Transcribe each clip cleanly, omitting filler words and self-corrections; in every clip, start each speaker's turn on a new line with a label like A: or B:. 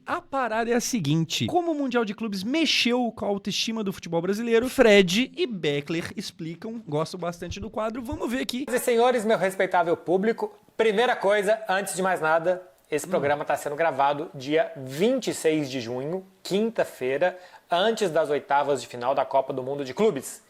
A: a parada é a seguinte. Como o Mundial de Clubes mexeu com a autoestima do futebol brasileiro, Fred e Beckler explicam. Gosto bastante do quadro. Vamos ver aqui.
B: Senhoras e senhores, meu respeitável público, primeira coisa, antes de mais nada, esse programa está sendo gravado dia 26 de junho, quinta-feira, antes das oitavas de final da Copa do Mundo de Clubes.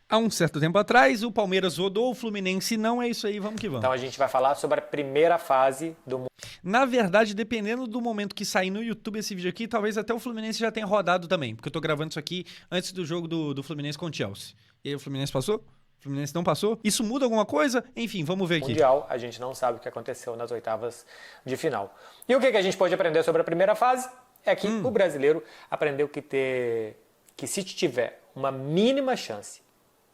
A: Há um certo tempo atrás, o Palmeiras rodou, o Fluminense não. É isso aí, vamos que vamos.
B: Então a gente vai falar sobre a primeira fase do mundo.
A: Na verdade, dependendo do momento que sair no YouTube esse vídeo aqui, talvez até o Fluminense já tenha rodado também, porque eu tô gravando isso aqui antes do jogo do Fluminense com o Chelsea. E aí o Fluminense passou? O Fluminense não passou? Isso muda alguma coisa? Enfim, vamos ver aqui.
B: Mundial, a gente não sabe o que aconteceu nas oitavas de final. E o que a gente pode aprender sobre a primeira fase? É que o brasileiro aprendeu que se tiver uma mínima chance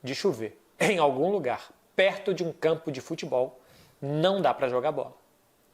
B: de chover em algum lugar perto de um campo de futebol, não dá para jogar bola.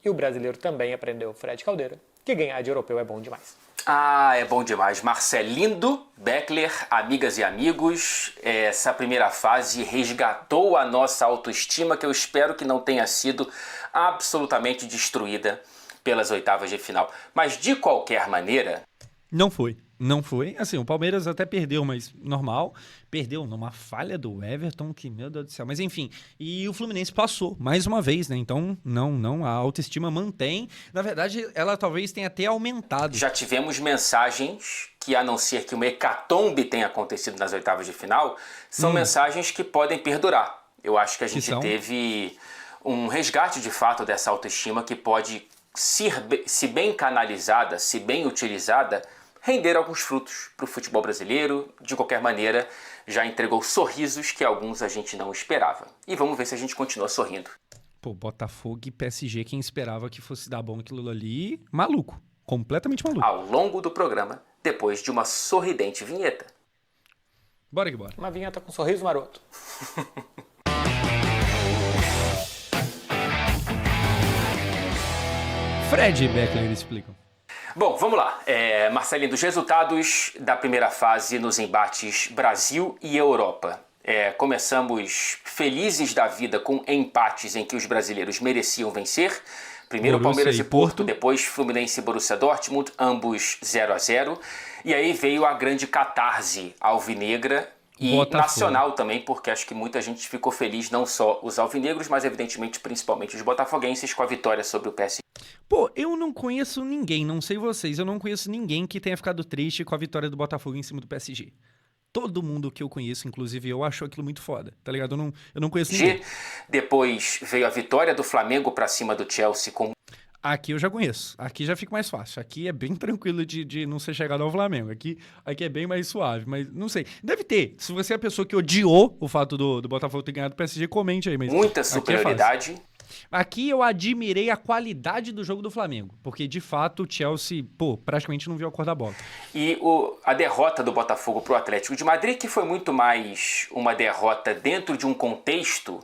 B: E o brasileiro também aprendeu, Fred Caldeira, que ganhar de europeu é bom demais.
C: Ah, é bom demais. Marcelindo, Beckler, amigas e amigos, essa primeira fase resgatou a nossa autoestima, que eu espero que não tenha sido absolutamente destruída pelas oitavas de final. Mas de qualquer maneira...
A: Não foi. Não foi. Assim, o Palmeiras até perdeu, mas normal. Perdeu numa falha do Everton, que, meu Deus do céu. Mas enfim, e o Fluminense passou, mais uma vez, né? Então, não, a autoestima mantém. Na verdade, ela talvez tenha até aumentado.
C: Já tivemos mensagens que, a não ser que uma hecatombe tenha acontecido nas oitavas de final, são mensagens que podem perdurar. Eu acho que a gente teve um resgate, de fato, dessa autoestima que pode, se bem canalizada, se bem utilizada, render alguns frutos para o futebol brasileiro. De qualquer maneira, já entregou sorrisos que alguns a gente não esperava. E vamos ver se a gente continua sorrindo.
A: Pô, Botafogo e PSG, quem esperava que fosse dar bom aquilo ali, maluco. Completamente maluco.
C: Ao longo do programa, depois de uma sorridente vinheta.
A: Bora que bora.
B: Uma vinheta com sorriso maroto.
A: Fred e Beckler explicam.
C: Bom, vamos lá. Marcelinho, dos resultados da primeira fase nos embates Brasil e Europa. Começamos felizes da vida com empates em que os brasileiros mereciam vencer. Primeiro
A: Borussia
C: Palmeiras
A: e
C: e Porto, depois Fluminense e Borussia Dortmund, ambos 0-0. E aí veio a grande catarse alvinegra e
A: Botafogo.
C: nacional também, porque acho que muita gente ficou feliz, não só os alvinegros, mas evidentemente principalmente os botafoguenses, com a vitória sobre o PSG.
A: Pô, eu não conheço ninguém, não sei vocês, eu não conheço ninguém que tenha ficado triste com a vitória do Botafogo em cima do PSG. Todo mundo que eu conheço, inclusive eu, achou aquilo muito foda, tá ligado? Eu não conheço ninguém.
C: Depois veio a vitória do Flamengo pra cima do Chelsea com...
A: Aqui eu já conheço, aqui já fica mais fácil, aqui é bem tranquilo de não ser chegado ao Flamengo, aqui é bem mais suave, mas não sei. Deve ter, se você é a pessoa que odiou o fato do Botafogo ter ganhado o PSG, comente aí. Mas
C: muita superioridade.
A: Aqui eu admirei a qualidade do jogo do Flamengo, porque de fato o Chelsea, praticamente não viu a cor da bola.
C: E a derrota do Botafogo pro Atlético de Madrid, que foi muito mais uma derrota dentro de um contexto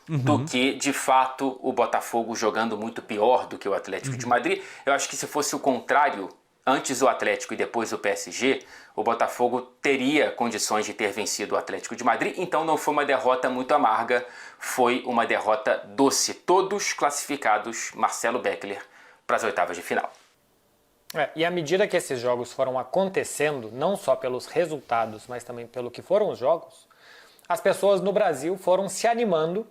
C: do que, de fato, o Botafogo jogando muito pior do que o Atlético de Madrid. Eu acho que se fosse o contrário, antes o Atlético e depois o PSG, o Botafogo teria condições de ter vencido o Atlético de Madrid, então não foi uma derrota muito amarga, foi uma derrota doce. Todos classificados, Marcelo Beckler, para as oitavas de final.
B: E à medida que esses jogos foram acontecendo, não só pelos resultados, mas também pelo que foram os jogos, as pessoas no Brasil foram se animando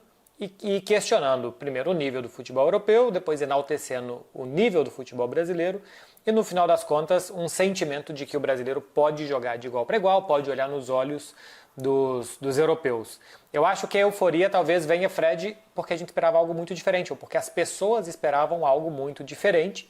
B: e questionando primeiro o nível do futebol europeu, depois enaltecendo o nível do futebol brasileiro e, no final das contas, um sentimento de que o brasileiro pode jogar de igual para igual, pode olhar nos olhos dos europeus. Eu acho que a euforia talvez venha, Fred, porque a gente esperava algo muito diferente, ou porque as pessoas esperavam algo muito diferente.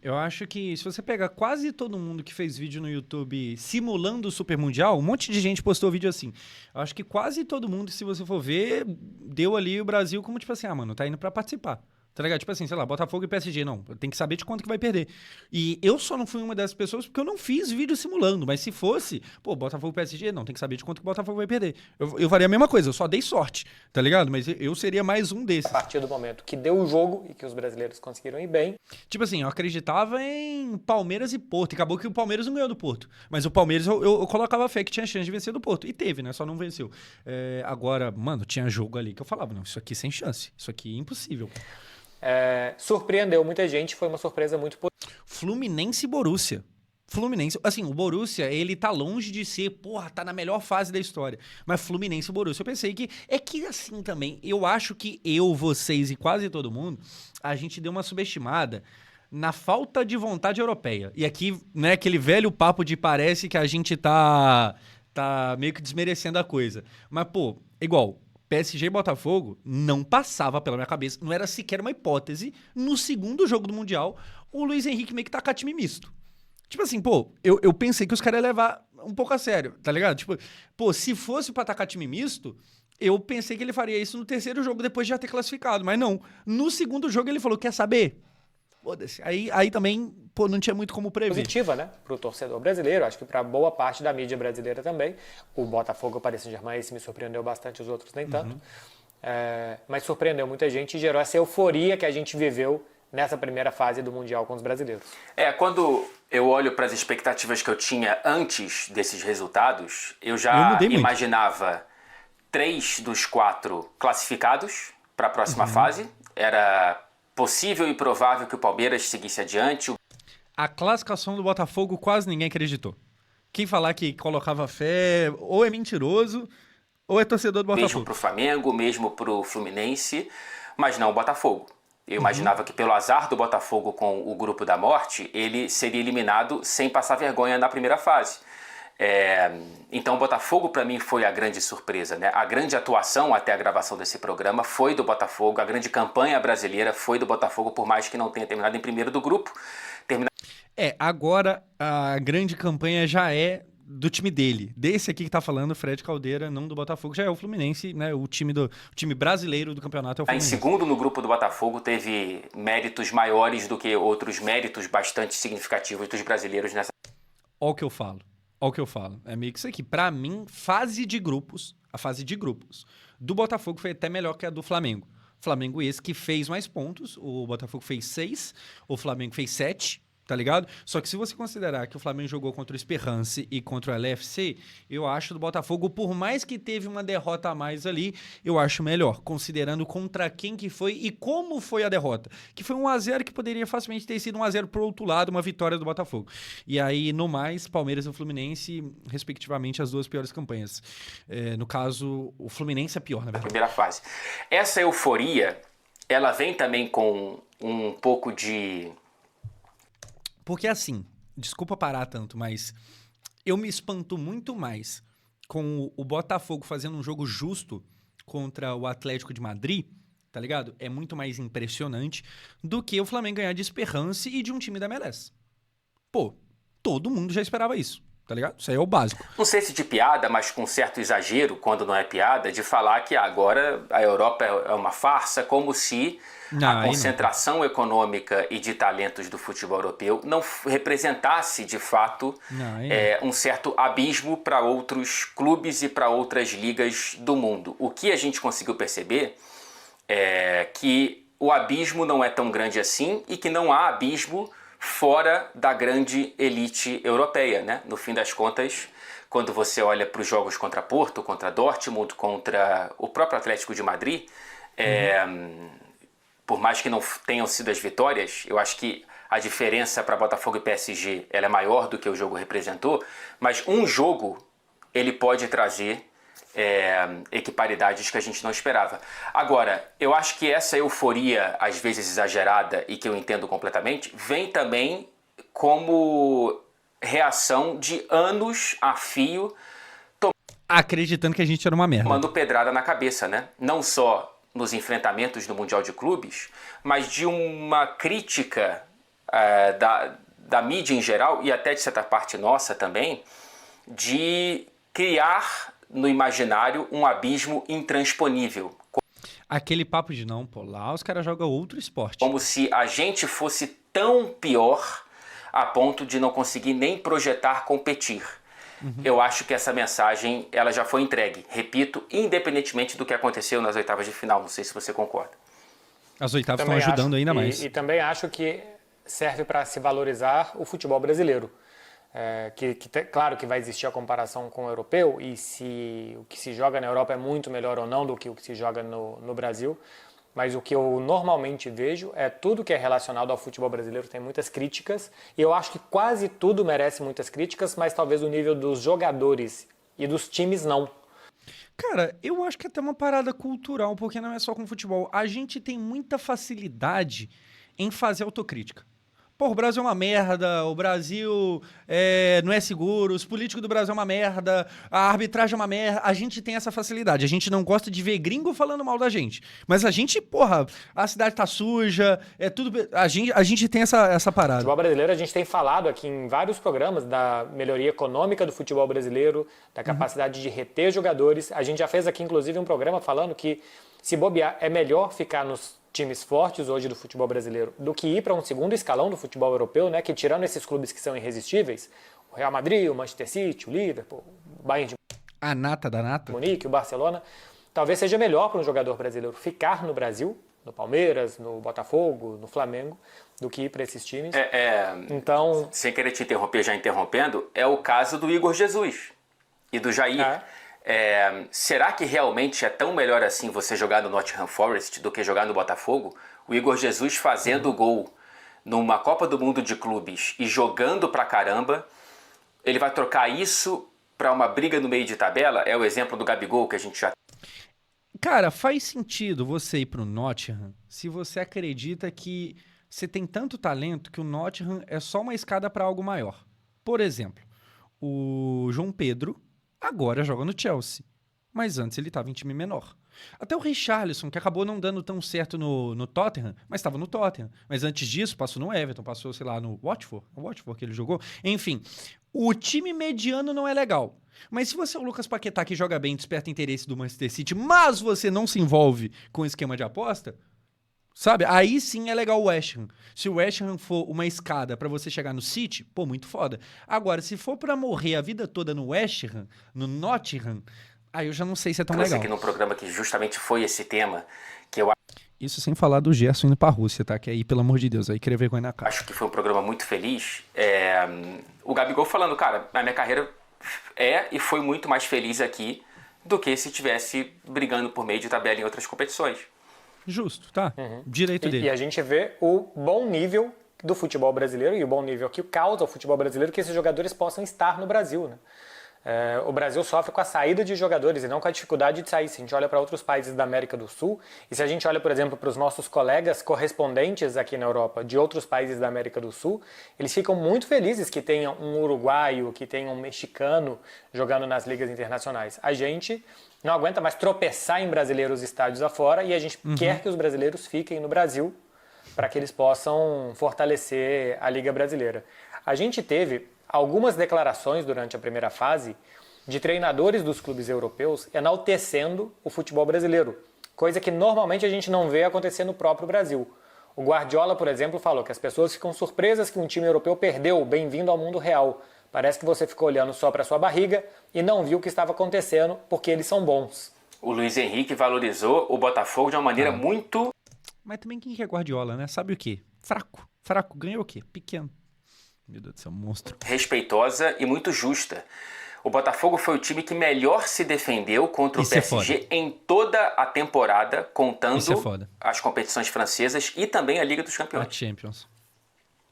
A: Eu acho que se você pegar quase todo mundo que fez vídeo no YouTube simulando o Super Mundial, um monte de gente postou vídeo assim. Eu acho que quase todo mundo, se você for ver, deu ali o Brasil como tipo assim, mano, tá indo pra participar. Tá ligado? Tipo assim, sei lá, Botafogo e PSG, não. Tem que saber de quanto que vai perder. E eu só não fui uma dessas pessoas porque eu não fiz vídeo simulando. Mas se fosse, Botafogo e PSG, não. Tem que saber de quanto que o Botafogo vai perder. Eu faria a mesma coisa, eu só dei sorte, tá ligado? Mas eu seria mais um desses.
B: A partir do momento que deu o jogo e que os brasileiros conseguiram ir bem.
A: Tipo assim, eu acreditava em Palmeiras e Porto. E acabou que o Palmeiras não ganhou do Porto. Mas o Palmeiras, eu colocava fé que tinha chance de vencer do Porto. E teve, né? Só não venceu. Agora, mano, tinha jogo ali que eu falava, não, isso aqui sem chance. Isso aqui é impossível.
B: Surpreendeu muita gente, foi uma surpresa muito positiva.
A: Fluminense e Borussia. Fluminense, assim, o Borussia, ele tá longe de ser, porra, tá na melhor fase da história. Mas Fluminense e Borussia, eu pensei que, é que assim também, eu acho que eu, vocês e quase todo mundo, a gente deu uma subestimada na falta de vontade europeia. E aqui, né, aquele velho papo de parece que a gente tá meio que desmerecendo a coisa. Mas, pô, igual, PSG e Botafogo não passava pela minha cabeça, não era sequer uma hipótese, no segundo jogo do Mundial, o Luiz Henrique meio que tacar time misto. Tipo assim, pô, eu pensei que os caras iam levar um pouco a sério, tá ligado? Tipo, pô, se fosse pra atacar time misto, eu pensei que ele faria isso no terceiro jogo depois de já ter classificado, mas não. No segundo jogo ele falou, quer saber? Foda-se. Aí também, pô, não tinha muito como prever.
B: Positiva, né? Pro torcedor brasileiro, acho que pra boa parte da mídia brasileira também. O Botafogo, o Paris Saint-Germain, esse me surpreendeu bastante, os outros nem tanto. Mas surpreendeu muita gente e gerou essa euforia que a gente viveu nessa primeira fase do Mundial com os brasileiros.
C: Quando eu olho para as expectativas que eu tinha antes desses resultados, eu já imaginava 3 dos 4 classificados para a próxima fase. Era possível e provável que o Palmeiras seguisse adiante.
A: A classificação do Botafogo quase ninguém acreditou. Quem falar que colocava fé ou é mentiroso ou é torcedor do Botafogo.
C: Mesmo para o Flamengo, mesmo para o Fluminense, mas não o Botafogo. Eu imaginava que pelo azar do Botafogo com o grupo da morte, ele seria eliminado sem passar vergonha na primeira fase. Então o Botafogo para mim foi a grande surpresa, né? A grande atuação até a gravação desse programa foi do Botafogo, a grande campanha brasileira foi do Botafogo, por mais que não tenha terminado em primeiro do grupo.
A: Agora a grande campanha já é do time dele. Desse aqui que tá falando, Fred Caldeira, não do Botafogo, já é o Fluminense, né? O time brasileiro do campeonato é o Fluminense.
C: Em segundo no grupo do Botafogo teve méritos maiores do que outros méritos bastante significativos dos brasileiros nessa.
A: Olha o que eu falo. É meio que isso aqui. Pra mim, a fase de grupos do Botafogo foi até melhor que a do Flamengo. Flamengo esse que fez mais pontos, o Botafogo fez 6, o Flamengo fez 7, tá ligado? Só que se você considerar que o Flamengo jogou contra o Esperance e contra o LFC, eu acho do Botafogo, por mais que teve uma derrota a mais ali, eu acho melhor, considerando contra quem que foi e como foi a derrota. Que foi 1-0 que poderia facilmente ter sido 1-0 pro outro lado, uma vitória do Botafogo. E aí, no mais, Palmeiras e Fluminense, respectivamente, as duas piores campanhas. No caso, o Fluminense é pior, na verdade.
C: Primeira fase. Essa euforia, ela vem também com um pouco de...
A: Porque assim, desculpa parar tanto, mas eu me espanto muito mais com o Botafogo fazendo um jogo justo contra o Atlético de Madrid, tá ligado? É muito mais impressionante do que o Flamengo ganhar de Esperance e de um time da MLS. Pô, todo mundo já esperava isso, tá ligado? Isso aí é o básico.
C: Não sei se de piada, mas com certo exagero, quando não é piada, de falar que agora a Europa é uma farsa, como se a concentração econômica e de talentos do futebol europeu não representasse, de fato, um certo abismo para outros clubes e para outras ligas do mundo. O que a gente conseguiu perceber é que o abismo não é tão grande assim e que não há abismo fora da grande elite europeia, né? No fim das contas, quando você olha para os jogos contra Porto, contra Dortmund, contra o próprio Atlético de Madrid, por mais que não tenham sido as vitórias, eu acho que a diferença para Botafogo e PSG ela é maior do que o jogo representou, mas um jogo ele pode trazer equiparidades que a gente não esperava. Agora, eu acho que essa euforia, às vezes exagerada e que eu entendo completamente, vem também como reação de anos a fio
A: acreditando que a gente era uma merda.
C: Tomando pedrada na cabeça, né? Não só nos enfrentamentos do Mundial de Clubes, mas de uma crítica da mídia em geral e até de certa parte nossa também, de criar no imaginário um abismo intransponível.
A: Aquele papo de não, pô, lá os caras jogam outro esporte.
C: Como se a gente fosse tão pior a ponto de não conseguir nem projetar competir. Eu acho que essa mensagem ela já foi entregue, repito, independentemente do que aconteceu nas oitavas de final. Não sei se você concorda.
A: As oitavas estão ajudando ainda mais.
B: E também acho que serve para se valorizar o futebol brasileiro. Claro que vai existir a comparação com o europeu e se o que se joga na Europa é muito melhor ou não do que o que se joga no Brasil, mas o que eu normalmente vejo é tudo que é relacionado ao futebol brasileiro tem muitas críticas, e eu acho que quase tudo merece muitas críticas, mas talvez o nível dos jogadores e dos times não.
A: Cara, eu acho que é até uma parada cultural, porque não é só com futebol. A gente tem muita facilidade em fazer autocrítica. Pô, o Brasil é uma merda, o Brasil não é seguro, os políticos do Brasil é uma merda, a arbitragem é uma merda. A gente tem essa facilidade. A gente não gosta de ver gringo falando mal da gente. Mas a gente, porra, a cidade tá suja, é tudo. A gente tem essa parada.
B: O futebol brasileiro, a gente tem falado aqui em vários programas da melhoria econômica do futebol brasileiro, da capacidade de reter jogadores. A gente já fez aqui, inclusive, um programa falando que, se bobear, é melhor ficar nos times fortes hoje do futebol brasileiro do que ir para um segundo escalão do futebol europeu, né? Que tirando esses clubes que são irresistíveis, o Real Madrid, o Manchester City, o Liverpool, o Bayern de
A: A nata da nata.
B: Munique, o Barcelona, talvez seja melhor para um jogador brasileiro ficar no Brasil, no Palmeiras, no Botafogo, no Flamengo, do que ir para esses times. Então,
C: sem querer te interromper, já interrompendo, é o caso do Igor Jesus e do Jair. Será que realmente é tão melhor assim você jogar no Nottingham Forest do que jogar no Botafogo? O Igor Jesus fazendo gol numa Copa do Mundo de Clubes e jogando pra caramba, ele vai trocar isso pra uma briga no meio de tabela? É o exemplo do Gabigol que a gente já...
A: Cara, faz sentido você ir pro Nottingham se você acredita que você tem tanto talento que o Nottingham é só uma escada pra algo maior. Por exemplo, o João Pedro agora joga no Chelsea, mas antes ele estava em time menor. Até o Richarlison, que acabou não dando tão certo no Tottenham, mas estava no Tottenham. Mas antes disso, passou no Everton, passou, sei lá, no Watford. O Watford que ele jogou. Enfim, o time mediano não é legal. Mas se você é o Lucas Paquetá, que joga bem, desperta interesse do Manchester City, mas você não se envolve com o esquema de aposta, sabe? Aí sim é legal o West Ham. Se o West Ham for uma escada pra você chegar no City, pô, muito foda. Agora, se for pra morrer a vida toda no West Ham, no Nottingham, aí eu já não sei se é tão legal.
C: Aqui no programa que justamente foi esse tema, que eu
A: Isso sem falar do Gerson indo pra Rússia, tá? Que aí, pelo amor de Deus, aí querer vergonha na cara.
C: acho que foi um programa muito feliz. O Gabigol falando, cara, a minha carreira e foi muito mais feliz aqui do que se tivesse brigando por meio de tabela em outras competições.
A: Justo, tá. Direito dele.
B: e a gente vê o bom nível do futebol brasileiro e o bom nível que causa o futebol brasileiro que esses jogadores possam estar no Brasil, né? O Brasil sofre com a saída de jogadores e não com a dificuldade de sair. Se a gente olha para outros países da América do Sul e se a gente olha, por exemplo, para os nossos colegas correspondentes aqui na Europa de outros países da América do Sul, eles ficam muito felizes que tenham um uruguaio, que tenham um mexicano jogando nas ligas internacionais. A gente não aguenta mais tropeçar em brasileiros estádios afora e a gente quer que os brasileiros fiquem no Brasil para que eles possam fortalecer a Liga Brasileira. A gente teve algumas declarações durante a primeira fase de treinadores dos clubes europeus enaltecendo o futebol brasileiro, coisa que normalmente a gente não vê acontecer no próprio Brasil. O Guardiola, por exemplo, falou que as pessoas ficam surpresas que um time europeu perdeu, bem-vindo ao mundo real. Parece que você ficou olhando só para sua barriga e não viu o que estava acontecendo porque eles são bons.
C: O Luiz Henrique valorizou o Botafogo de uma maneira muito...
A: Mas também quem que é Guardiola, né? Sabe o quê? Fraco. Fraco. Ganhou o quê? Pequeno. Meu Deus do céu, monstro.
C: respeitosa e muito justa. O Botafogo foi o time que melhor se defendeu contra o PSG em toda a temporada, contando as competições francesas e também a Liga dos Campeões.
A: A Champions.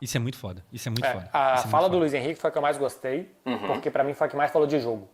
A: Isso é muito foda. Isso é muito foda.
B: A
A: Isso é
B: fala
A: muito
B: do Luiz Henrique foi a que eu mais gostei, porque para mim foi a que mais falou de jogo.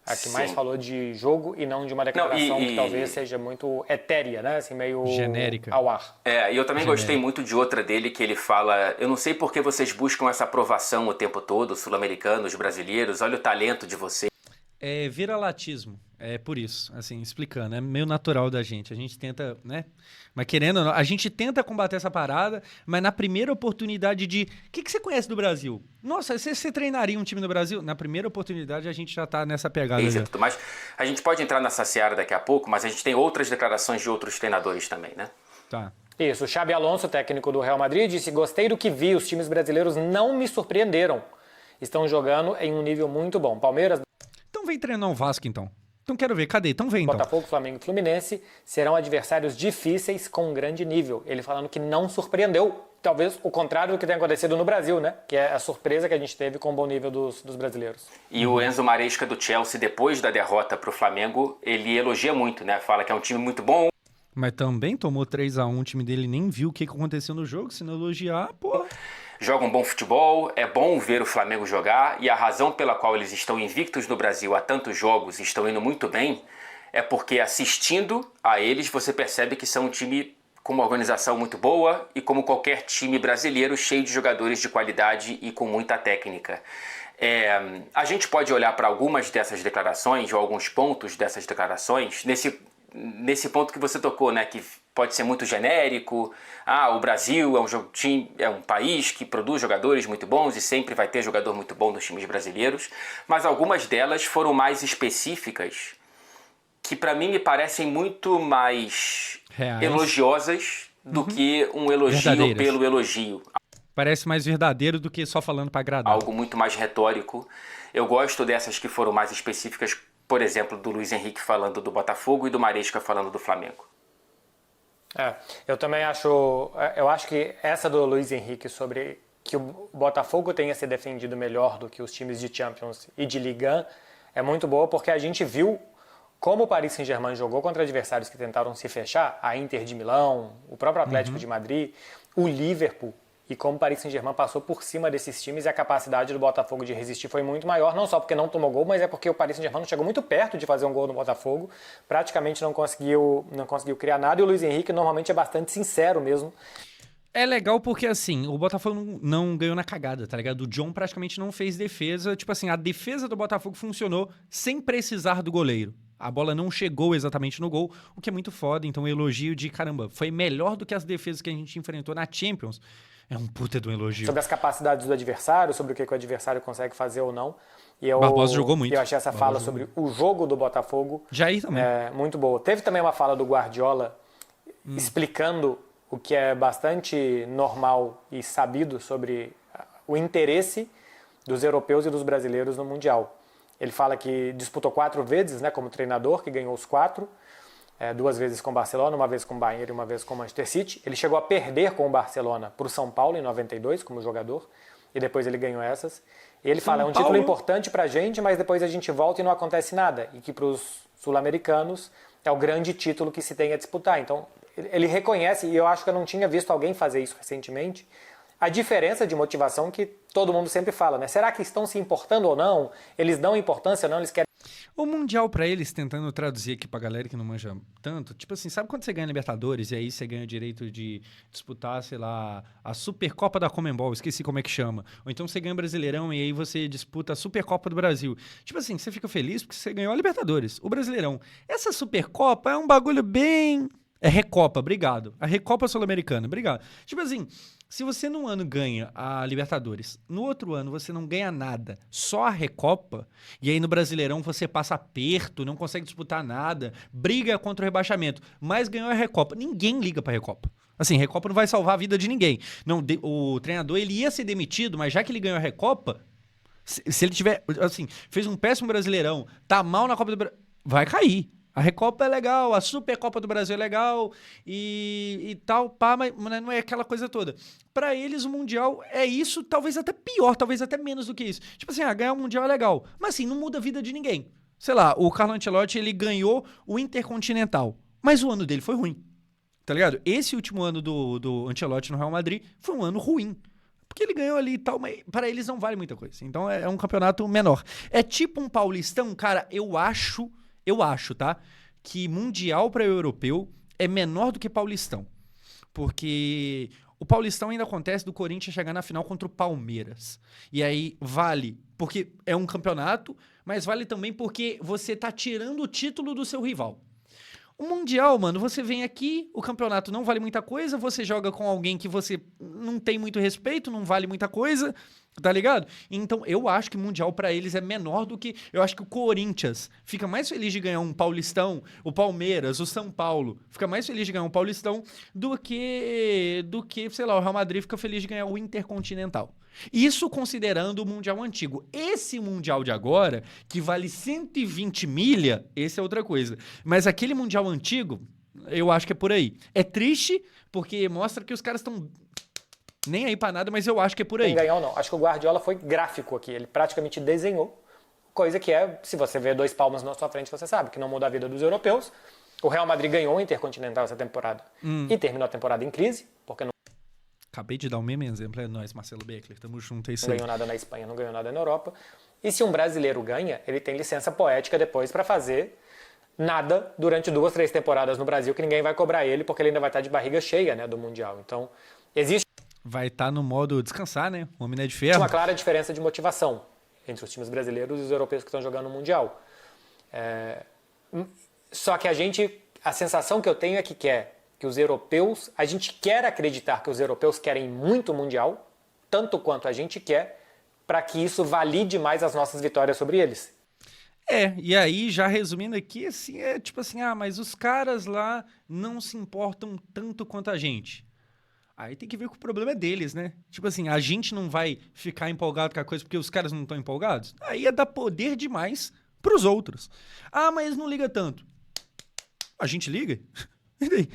B: A que mais falou de jogo e não de uma declaração que talvez seja muito etérea, né? Assim, meio
A: genérica
B: ao ar.
C: E eu também gostei muito de outra dele, que ele fala: eu não sei por que vocês buscam essa aprovação o tempo todo, sul-americanos, brasileiros, olha o talento de vocês.
A: É viralatismo, é por isso, assim, explicando, é meio natural da gente, a gente tenta, né, mas querendo ou não, a gente tenta combater essa parada, mas na primeira oportunidade de, o que você conhece do Brasil? Nossa, você treinaria um time no Brasil? Na primeira oportunidade a gente já tá nessa pegada.
C: Mas a gente pode entrar nessa seara daqui a pouco, mas a gente tem outras declarações de outros treinadores também, né?
A: Tá.
B: Isso, o Xabi Alonso, técnico do Real Madrid, disse: gostei do que vi, os times brasileiros não me surpreenderam, estão jogando em um nível muito bom. Palmeiras...
A: Então vem treinar o Vasco, então. Então quero ver, cadê? Então vem, então.
B: Botafogo, Flamengo e Fluminense serão adversários difíceis com um grande nível. Ele falando que não surpreendeu. Talvez o contrário do que tem acontecido no Brasil, né? Que é a surpresa que a gente teve com o bom nível dos brasileiros.
C: E o Enzo Maresca do Chelsea, depois da derrota para o Flamengo, ele elogia muito, né? Fala que é um time muito bom.
A: Mas também tomou 3-1, o time dele nem viu o que aconteceu no jogo, se não elogiar, pô.
C: Jogam bom futebol, é bom ver o Flamengo jogar, e a razão pela qual eles estão invictos no Brasil há tantos jogos e estão indo muito bem é porque assistindo a eles você percebe que são um time com uma organização muito boa e como qualquer time brasileiro cheio de jogadores de qualidade e com muita técnica. A gente pode olhar para algumas dessas declarações ou alguns pontos dessas declarações nesse ponto que você tocou, né, que pode ser muito genérico. O Brasil é um país que produz jogadores muito bons e sempre vai ter jogador muito bom nos times brasileiros, mas algumas delas foram mais específicas, que para mim me parecem muito mais elogiosas do que um elogio pelo elogio.
A: Parece mais verdadeiro do que só falando para agradar.
C: Algo muito mais retórico. Eu gosto dessas que foram mais específicas, por exemplo, do Luiz Henrique falando do Botafogo e do Maresca falando do Flamengo.
B: Eu também acho que essa do Luiz Henrique sobre que o Botafogo tenha se defendido melhor do que os times de Champions e de Ligue 1 é muito boa, porque a gente viu como o Paris Saint-Germain jogou contra adversários que tentaram se fechar, a Inter de Milão, o próprio Atlético de Madrid, o Liverpool, e como o Paris Saint-Germain passou por cima desses times e a capacidade do Botafogo de resistir foi muito maior, não só porque não tomou gol, mas é porque o Paris Saint-Germain chegou muito perto de fazer um gol no Botafogo, praticamente não conseguiu criar nada, e o Luiz Henrique normalmente é bastante sincero mesmo.
A: É legal porque, assim, o Botafogo não ganhou na cagada, tá ligado? O John praticamente não fez defesa, tipo assim, a defesa do Botafogo funcionou sem precisar do goleiro. A bola não chegou exatamente no gol, o que é muito foda, então elogio de caramba, foi melhor do que as defesas que a gente enfrentou na Champions. É um puta de um elogio.
B: Sobre as capacidades do adversário, sobre o que o adversário consegue fazer ou não. E
A: Barbosa jogou muito.
B: Eu achei essa fala sobre o jogo do Botafogo
A: Jair também.
B: Muito boa. Teve também uma fala do Guardiola explicando o que é bastante normal e sabido sobre o interesse dos europeus e dos brasileiros no Mundial. Ele fala que disputou 4 vezes, né, como treinador, que ganhou os 4. 2 vezes com o Barcelona, 1 vez com o Bayern e 1 vez com o Manchester City. Ele chegou a perder com o Barcelona para o São Paulo em 92 como jogador, e depois ele ganhou essas. E ele fala, é um título importante para a gente, mas depois a gente volta e não acontece nada. E que para os sul-americanos é o grande título que se tem a disputar. Então ele reconhece, e eu acho que eu não tinha visto alguém fazer isso recentemente, a diferença de motivação que todo mundo sempre fala, né? Será que estão se importando ou não? Eles dão importância ou não? Eles querem...
A: O Mundial pra eles, tentando traduzir aqui pra galera que não manja tanto, tipo assim, sabe quando você ganha Libertadores e aí você ganha o direito de disputar, sei lá, a Supercopa da Conmebol, esqueci como é que chama. Ou então você ganha o Brasileirão e aí você disputa a Supercopa do Brasil. Tipo assim, você fica feliz porque você ganhou a Libertadores, o Brasileirão. Essa Supercopa é um bagulho bem... É Recopa, obrigado. A Recopa Sul-Americana, obrigado. Tipo assim, se você num ano ganha a Libertadores, no outro ano você não ganha nada, só a Recopa, e aí no Brasileirão você passa aperto, não consegue disputar nada, briga contra o rebaixamento, mas ganhou a Recopa. Ninguém liga pra Recopa. Assim, Recopa não vai salvar a vida de ninguém. Não, o treinador, ele ia ser demitido, mas já que ele ganhou a Recopa, se ele tiver, assim, fez um péssimo Brasileirão, tá mal na Copa do Brasil, vai cair. A Recopa é legal, a Supercopa do Brasil é legal e tal, pá, mas não é aquela coisa toda. Pra eles, o Mundial é isso, talvez até pior, talvez até menos do que isso. Tipo assim, ganhar o Mundial é legal, mas assim, não muda a vida de ninguém. Sei lá, o Carlo Ancelotti, ele ganhou o Intercontinental, mas o ano dele foi ruim, tá ligado? Esse último ano do Ancelotti no Real Madrid foi um ano ruim. Porque ele ganhou ali e tal, mas para eles não vale muita coisa. Então é um campeonato menor. É tipo um Paulistão, cara, eu acho, tá? Que Mundial para europeu é menor do que Paulistão. Porque o Paulistão ainda acontece do Corinthians chegar na final contra o Palmeiras. E aí vale porque é um campeonato, mas vale também porque você tá tirando o título do seu rival. O Mundial, mano, você vem aqui, o campeonato não vale muita coisa, você joga com alguém que você não tem muito respeito, não vale muita coisa, tá ligado? Então, eu acho que o Mundial pra eles é menor do que... Eu acho que o Corinthians fica mais feliz de ganhar um Paulistão, o Palmeiras, o São Paulo, fica mais feliz de ganhar um Paulistão do que sei lá, o Real Madrid fica feliz de ganhar o Intercontinental. Isso considerando o Mundial antigo. Esse Mundial de agora, que vale 120 milha, esse é outra coisa. Mas aquele Mundial antigo, eu acho que é por aí. É triste, porque mostra que os caras estão nem aí pra nada, mas eu acho que é por aí.
B: Não ganhou, não. Acho que o Guardiola foi gráfico aqui. Ele praticamente desenhou. Coisa que se você vê 2 palmos na sua frente, você sabe que não muda a vida dos europeus. O Real Madrid ganhou o Intercontinental essa temporada e terminou a temporada em crise, porque não
A: Acabei de dar o mesmo exemplo, é nós, Marcelo Beckler, tamo junto, é isso aí.
B: ganhou nada na Espanha, não ganhou nada na Europa. E se um brasileiro ganha, ele tem licença poética depois para fazer nada durante 2, 3 temporadas no Brasil, que ninguém vai cobrar ele, porque ele ainda vai estar de barriga cheia, né, do Mundial. Então, existe
A: Vai estar no modo descansar, né? O homem não é de ferro.
B: uma clara diferença de motivação entre os times brasileiros e os europeus que estão jogando no Mundial. Só que a sensação que eu tenho é que os europeus, a gente quer acreditar que os europeus querem muito o Mundial, tanto quanto a gente quer, para que isso valide mais as nossas vitórias sobre eles.
A: E aí, já resumindo aqui, assim, é tipo assim, mas os caras lá não se importam tanto quanto a gente. Aí tem que ver que o problema é deles, né? Tipo assim, a gente não vai ficar empolgado com a coisa porque os caras não estão empolgados? Aí é dar poder demais pros outros. Mas não liga tanto. A gente liga? E daí?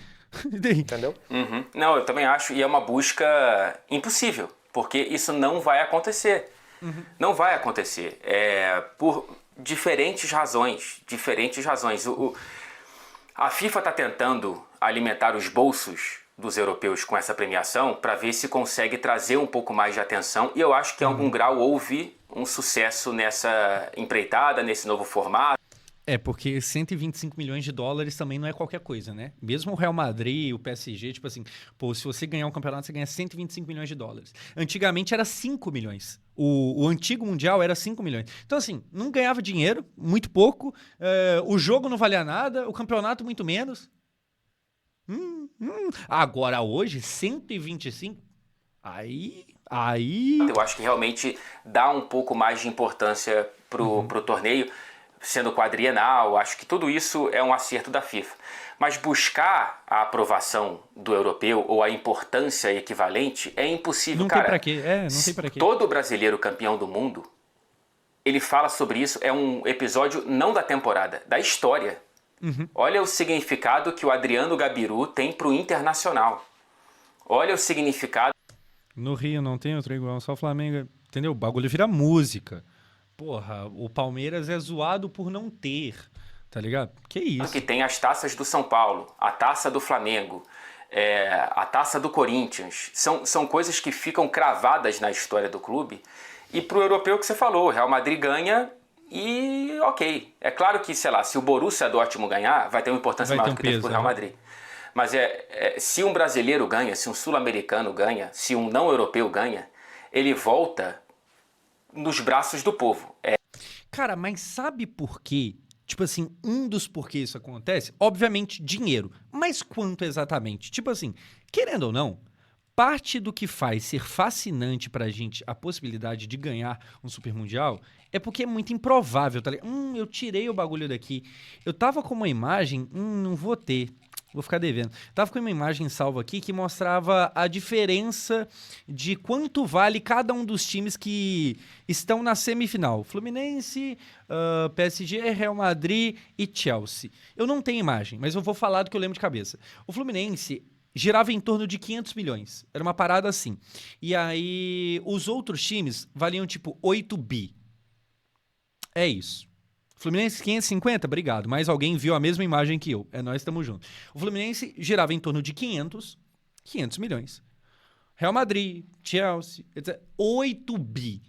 A: E daí?
B: Entendeu?
C: Uhum. Não, eu também acho, e é uma busca impossível, porque isso não vai acontecer. Não vai acontecer. Por diferentes razões. A FIFA está tentando alimentar os bolsos dos europeus com essa premiação para ver se consegue trazer um pouco mais de atenção, e eu acho que em algum grau houve um sucesso nessa empreitada, nesse novo formato.
A: Porque 125 milhões de dólares também não é qualquer coisa, né? Mesmo o Real Madrid, o PSG, tipo assim, se você ganhar um campeonato, você ganha 125 milhões de dólares. Antigamente era 5 milhões. O antigo Mundial era 5 milhões. Então, assim, não ganhava dinheiro, muito pouco, o jogo não valia nada, o campeonato muito menos. Agora, hoje, 125, aí...
C: Eu acho que realmente dá um pouco mais de importância pro torneio, sendo quadrienal. Acho que tudo isso é um acerto da FIFA. Mas buscar a aprovação do europeu ou a importância equivalente é impossível,
A: não
C: cara.
A: Tem pra quê. Não tem pra quê.
C: Todo brasileiro campeão do mundo, ele fala sobre isso, é um episódio não da temporada, da história. Olha o significado que o Adriano Gabiru tem pro Internacional. Olha o significado.
A: No Rio não tem outro igual, só o Flamengo, entendeu? O bagulho vira música. Porra, o Palmeiras é zoado por não ter, tá ligado? Que isso?
C: Que tem as taças do São Paulo, a taça do Flamengo, a taça do Corinthians. São coisas que ficam cravadas na história do clube. E pro europeu que você falou, o Real Madrid ganha e ok. É claro que, sei lá, se o Borussia Dortmund ganhar, vai ter uma importância maior do que teve pro Real Madrid. Mas se um brasileiro ganha, se um sul-americano ganha, se um não europeu ganha, ele volta nos braços do povo.
A: Cara, mas sabe por quê? Tipo assim, um dos porquês isso acontece, obviamente, dinheiro. Mas quanto exatamente? Tipo assim, querendo ou não, parte do que faz ser fascinante pra gente a possibilidade de ganhar um Super Mundial é porque é muito improvável, tá ligado? Eu tirei o bagulho daqui. Eu tava com uma imagem, não vou ter. Vou ficar devendo. Tava com uma imagem salva aqui que mostrava a diferença de quanto vale cada um dos times que estão na semifinal. Fluminense, PSG, Real Madrid e Chelsea. Eu não tenho imagem, mas eu vou falar do que eu lembro de cabeça. O Fluminense girava em torno de 500 milhões. Era uma parada assim. E aí, os outros times valiam tipo 8 bi. É isso. Fluminense 550, obrigado. Mas alguém viu a mesma imagem que eu. Nós estamos juntos. O Fluminense girava em torno de 500 milhões. Real Madrid, Chelsea, etc. 8 bi.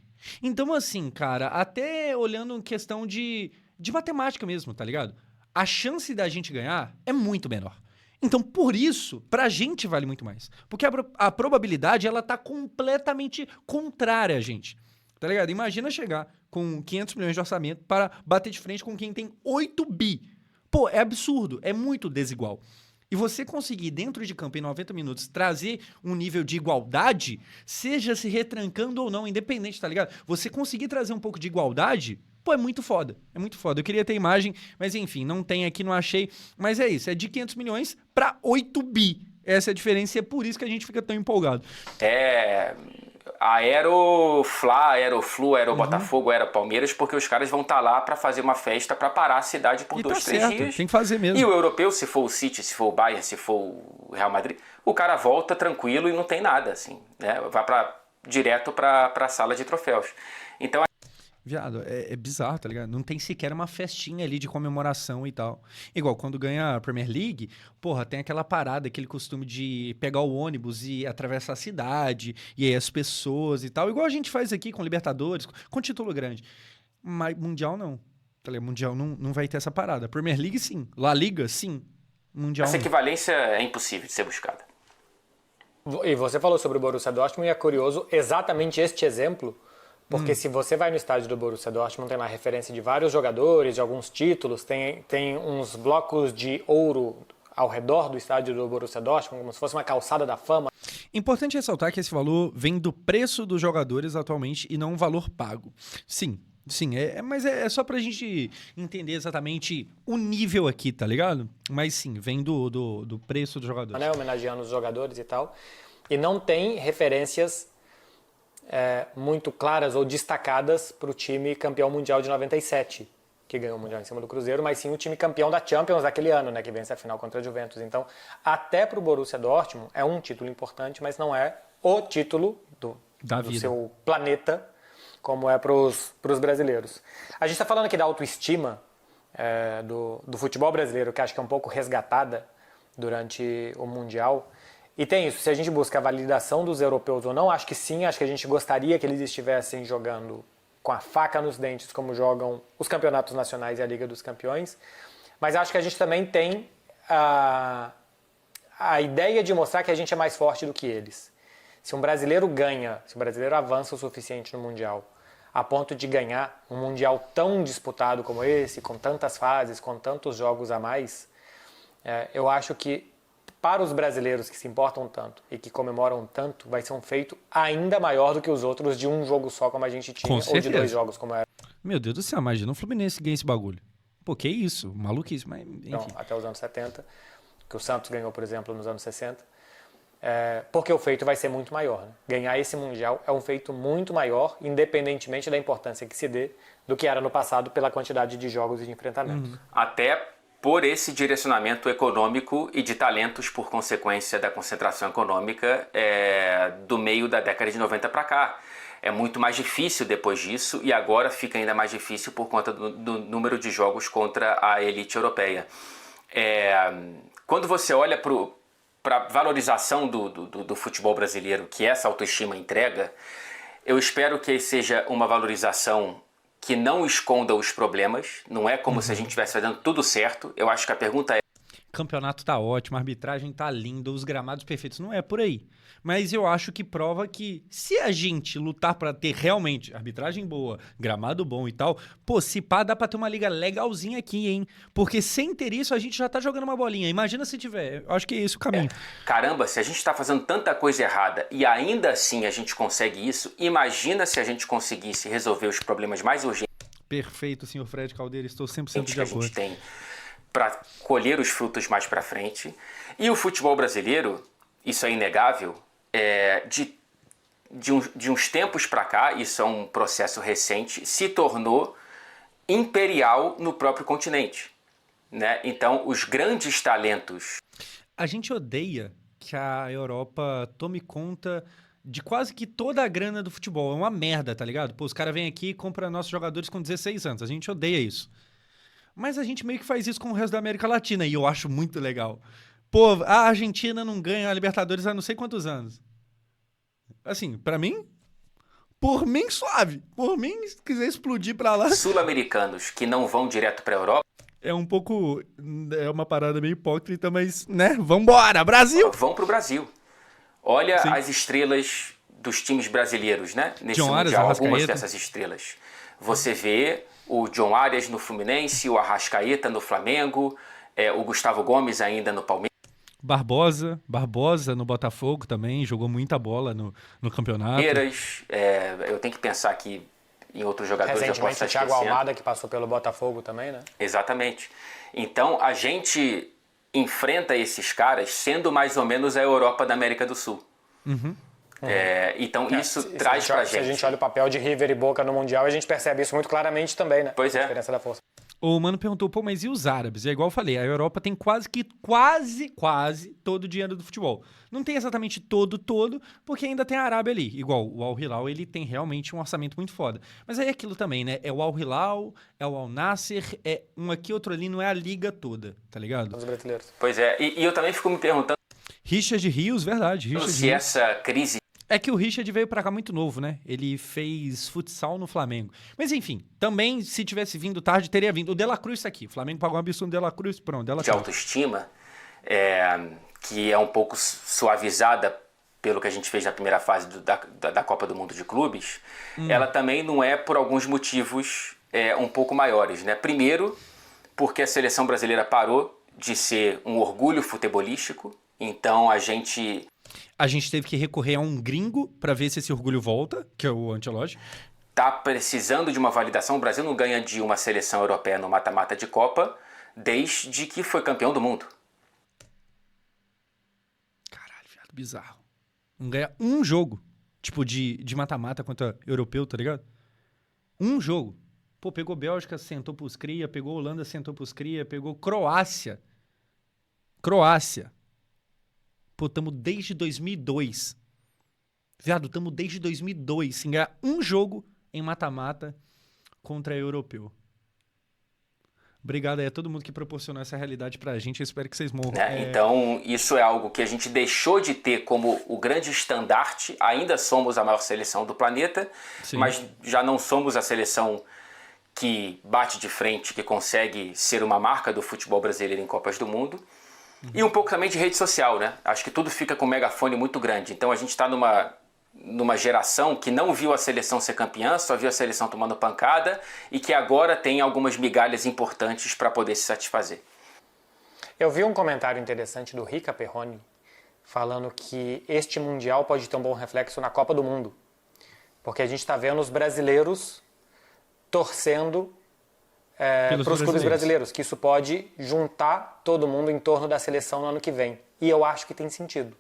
A: Então, assim, cara, até olhando em questão de matemática mesmo, tá ligado? A chance da gente ganhar é muito menor. Então, por isso, pra gente vale muito mais. Porque a probabilidade, ela tá completamente contrária a gente. Tá ligado? Imagina chegar com 500 milhões de orçamento para bater de frente com quem tem 8 bi. Pô, é absurdo, é muito desigual. E você conseguir, dentro de campo, em 90 minutos, trazer um nível de igualdade, seja se retrancando ou não, independente, tá ligado? Você conseguir trazer um pouco de igualdade, pô, é muito foda. É muito foda. Eu queria ter imagem, mas enfim, não tem aqui, não achei. Mas é isso, é de 500 milhões para 8 bi. Essa é a diferença e é por isso que a gente fica tão empolgado.
C: Aeroflá, Aeroflu, Aerobotafogo, Aeropalmeiras, porque os caras vão estar lá para fazer uma festa para parar a cidade por 2, 3 dias.
A: Tem que fazer mesmo.
C: E o europeu, se for o City, se for o Bayern, se for o Real Madrid, o cara volta tranquilo e não tem nada, assim, né? Vai direto para a sala de troféus. Então
A: Viado, é bizarro, tá ligado? Não tem sequer uma festinha ali de comemoração e tal. Igual quando ganha a Premier League, porra, tem aquela parada, aquele costume de pegar o ônibus e atravessar a cidade, e aí as pessoas e tal. Igual a gente faz aqui com Libertadores, com título grande. Mas Mundial não. Tá ligado? Mundial não vai ter essa parada. Premier League, sim. La Liga, sim. Mundial
C: Essa
A: não.
C: equivalência é impossível de ser buscada.
B: E você falou sobre o Borussia Dortmund e é curioso exatamente este exemplo, porque se você vai no estádio do Borussia Dortmund, tem lá referência de vários jogadores, de alguns títulos, tem uns blocos de ouro ao redor do estádio do Borussia Dortmund, como se fosse uma calçada da fama.
A: Importante ressaltar que esse valor vem do preço dos jogadores atualmente e não um valor pago. Sim, mas é só pra gente entender exatamente o nível aqui, tá ligado? Mas sim, vem do preço dos jogadores.
B: Né, homenageando os jogadores e tal. E não tem referências muito claras ou destacadas para o time campeão mundial de 97, que ganhou o Mundial em cima do Cruzeiro, mas sim o time campeão da Champions daquele ano, né, que vence a final contra a Juventus. Então, até para o Borussia Dortmund, é um título importante, mas não é o título do seu planeta, como é para os brasileiros. A gente está falando aqui da autoestima do futebol brasileiro, que acho que é um pouco resgatada durante o Mundial. E tem isso, se a gente busca a validação dos europeus ou não, acho que sim, acho que a gente gostaria que eles estivessem jogando com a faca nos dentes, como jogam os campeonatos nacionais e a Liga dos Campeões. Mas acho que a gente também tem a ideia de mostrar que a gente é mais forte do que eles. Se um brasileiro se o brasileiro avança o suficiente no Mundial, a ponto de ganhar um Mundial tão disputado como esse, com tantas fases, com tantos jogos a mais, eu acho que para os brasileiros que se importam tanto e que comemoram tanto, vai ser um feito ainda maior do que os outros de um jogo só, como a gente tinha, ou de 2 jogos, como era.
A: Meu Deus do céu, imagina o Fluminense ganhar esse bagulho. Pô, que isso, maluquice, mas enfim.
B: Então, até os anos 70, que o Santos ganhou, por exemplo, nos anos 60, porque o feito vai ser muito maior. Né? Ganhar esse Mundial é um feito muito maior, independentemente da importância que se dê, do que era no passado pela quantidade de jogos e de enfrentamentos.
C: Até por esse direcionamento econômico e de talentos por consequência da concentração econômica do meio da década de 90 para cá. É muito mais difícil depois disso e agora fica ainda mais difícil por conta do número de jogos contra a elite europeia. Quando você olha para a valorização do futebol brasileiro que essa autoestima entrega, eu espero que seja uma valorização que não esconda os problemas, não é como se a gente estivesse fazendo tudo certo. Eu acho que a pergunta é...
A: Campeonato tá ótimo, a arbitragem tá linda, os gramados perfeitos. Não é por aí. Mas eu acho que prova que se a gente lutar pra ter realmente arbitragem boa, gramado bom e tal, pô, se pá, dá pra ter uma liga legalzinha aqui, hein? Porque sem ter isso, a gente já tá jogando uma bolinha. Imagina se tiver. Eu acho que é esse o caminho.
C: Caramba, se a gente tá fazendo tanta coisa errada e ainda assim a gente consegue isso, imagina se a gente conseguisse resolver os problemas mais urgentes.
A: Perfeito, senhor Fred Caldeira, estou 100% de
C: que a
A: acordo.
C: gente tem para colher os frutos mais para frente. E o futebol brasileiro, isso é inegável, de uns tempos para cá, isso é um processo recente, se tornou imperial no próprio continente. Né? Então, os grandes talentos...
A: A gente odeia que a Europa tome conta de quase que toda a grana do futebol. É uma merda, tá ligado? Pô, os caras vêm aqui e compram nossos jogadores com 16 anos. A gente odeia isso. Mas a gente meio que faz isso com o resto da América Latina e eu acho muito legal. Pô, a Argentina não ganha a Libertadores há não sei quantos anos. Assim, pra mim, por mim suave. Por mim, se quiser explodir pra lá...
C: Sul-americanos que não vão direto pra Europa...
A: É um pouco... É uma parada meio hipócrita, mas, né? Vambora, Brasil!
C: Vão pro Brasil. Olha
A: Sim.
C: as estrelas dos times brasileiros, né? Nesse
A: John Arias,
C: Mundial, algumas
A: Arrascaeta.
C: dessas estrelas. Você vê o John Arias no Fluminense, o Arrascaeta no Flamengo, o Gustavo Gomes ainda no Palmeiras.
A: Barbosa no Botafogo também, jogou muita bola no campeonato.
C: Eu tenho que pensar aqui em outros jogadores.
B: Recentemente o Thiago Almada, que passou pelo Botafogo também, né?
C: Exatamente. Então, a gente enfrenta esses caras sendo mais ou menos a Europa da América do Sul. Então, isso traz pra gente...
B: Se a gente olha o papel de River e Boca no Mundial, a gente percebe isso muito claramente também, né?
C: Pois é.
B: A diferença da força.
A: O mano perguntou, pô, mas e os árabes? É igual eu falei, a Europa tem quase todo o dinheiro do futebol. Não tem exatamente todo, porque ainda tem a Arábia ali. Igual, o Al Hilal, ele tem realmente um orçamento muito foda. Mas aí é aquilo também, né? É o Al Hilal, é o Al Nassr, é um aqui, outro ali, não é a liga toda, tá ligado?
B: Os brasileiros.
C: Pois é, e eu também fico me perguntando
A: Richard Rios, verdade. Richard
C: se
A: Rios.
C: essa crise...
A: É que o Richard veio pra cá muito novo, né? Ele fez futsal no Flamengo. Mas enfim, também se tivesse vindo tarde, teria vindo. O De La Cruz tá aqui. O Flamengo pagou um absurdo no De La Cruz, pronto, De La
C: de
A: Cruz.
C: autoestima, que é um pouco suavizada pelo que a gente fez na primeira fase da Copa do Mundo de Clubes, ela também não é por alguns motivos um pouco maiores, né? Primeiro, porque a seleção brasileira parou de ser um orgulho futebolístico, então a gente
A: teve que recorrer a um gringo pra ver se esse orgulho volta, que é o Ancelotti.
C: tá precisando de uma validação. O Brasil não ganha de uma seleção europeia no mata-mata de Copa desde que foi campeão do mundo.
A: Caralho, viado, bizarro. Não ganha um jogo, tipo, de mata-mata contra europeu, tá ligado? Um jogo. Pô, pegou Bélgica, sentou pros cria, pegou Holanda, sentou pros cria, pegou Croácia. Pô, tamo desde 2002. Viado, tamo desde 2002 sem ganhar um jogo em mata-mata contra europeu. Obrigado aí a todo mundo que proporcionou essa realidade pra gente. Eu espero que vocês morram.
C: Então, isso é algo que a gente deixou de ter como o grande estandarte. Ainda somos a maior seleção do planeta,
A: Sim.
C: mas já não somos a seleção que bate de frente, que consegue ser uma marca do futebol brasileiro em Copas do Mundo. E um pouco também de rede social, né? Acho que tudo fica com um megafone muito grande. Então a gente está numa geração que não viu a seleção ser campeã, só viu a seleção tomando pancada e que agora tem algumas migalhas importantes para poder se satisfazer.
B: Eu vi um comentário interessante do Rica Perrone falando que este Mundial pode ter um bom reflexo na Copa do Mundo. Porque a gente está vendo os brasileiros torcendo para os clubes brasileiros, que isso pode juntar todo mundo em torno da seleção no ano que vem. E eu acho que tem sentido.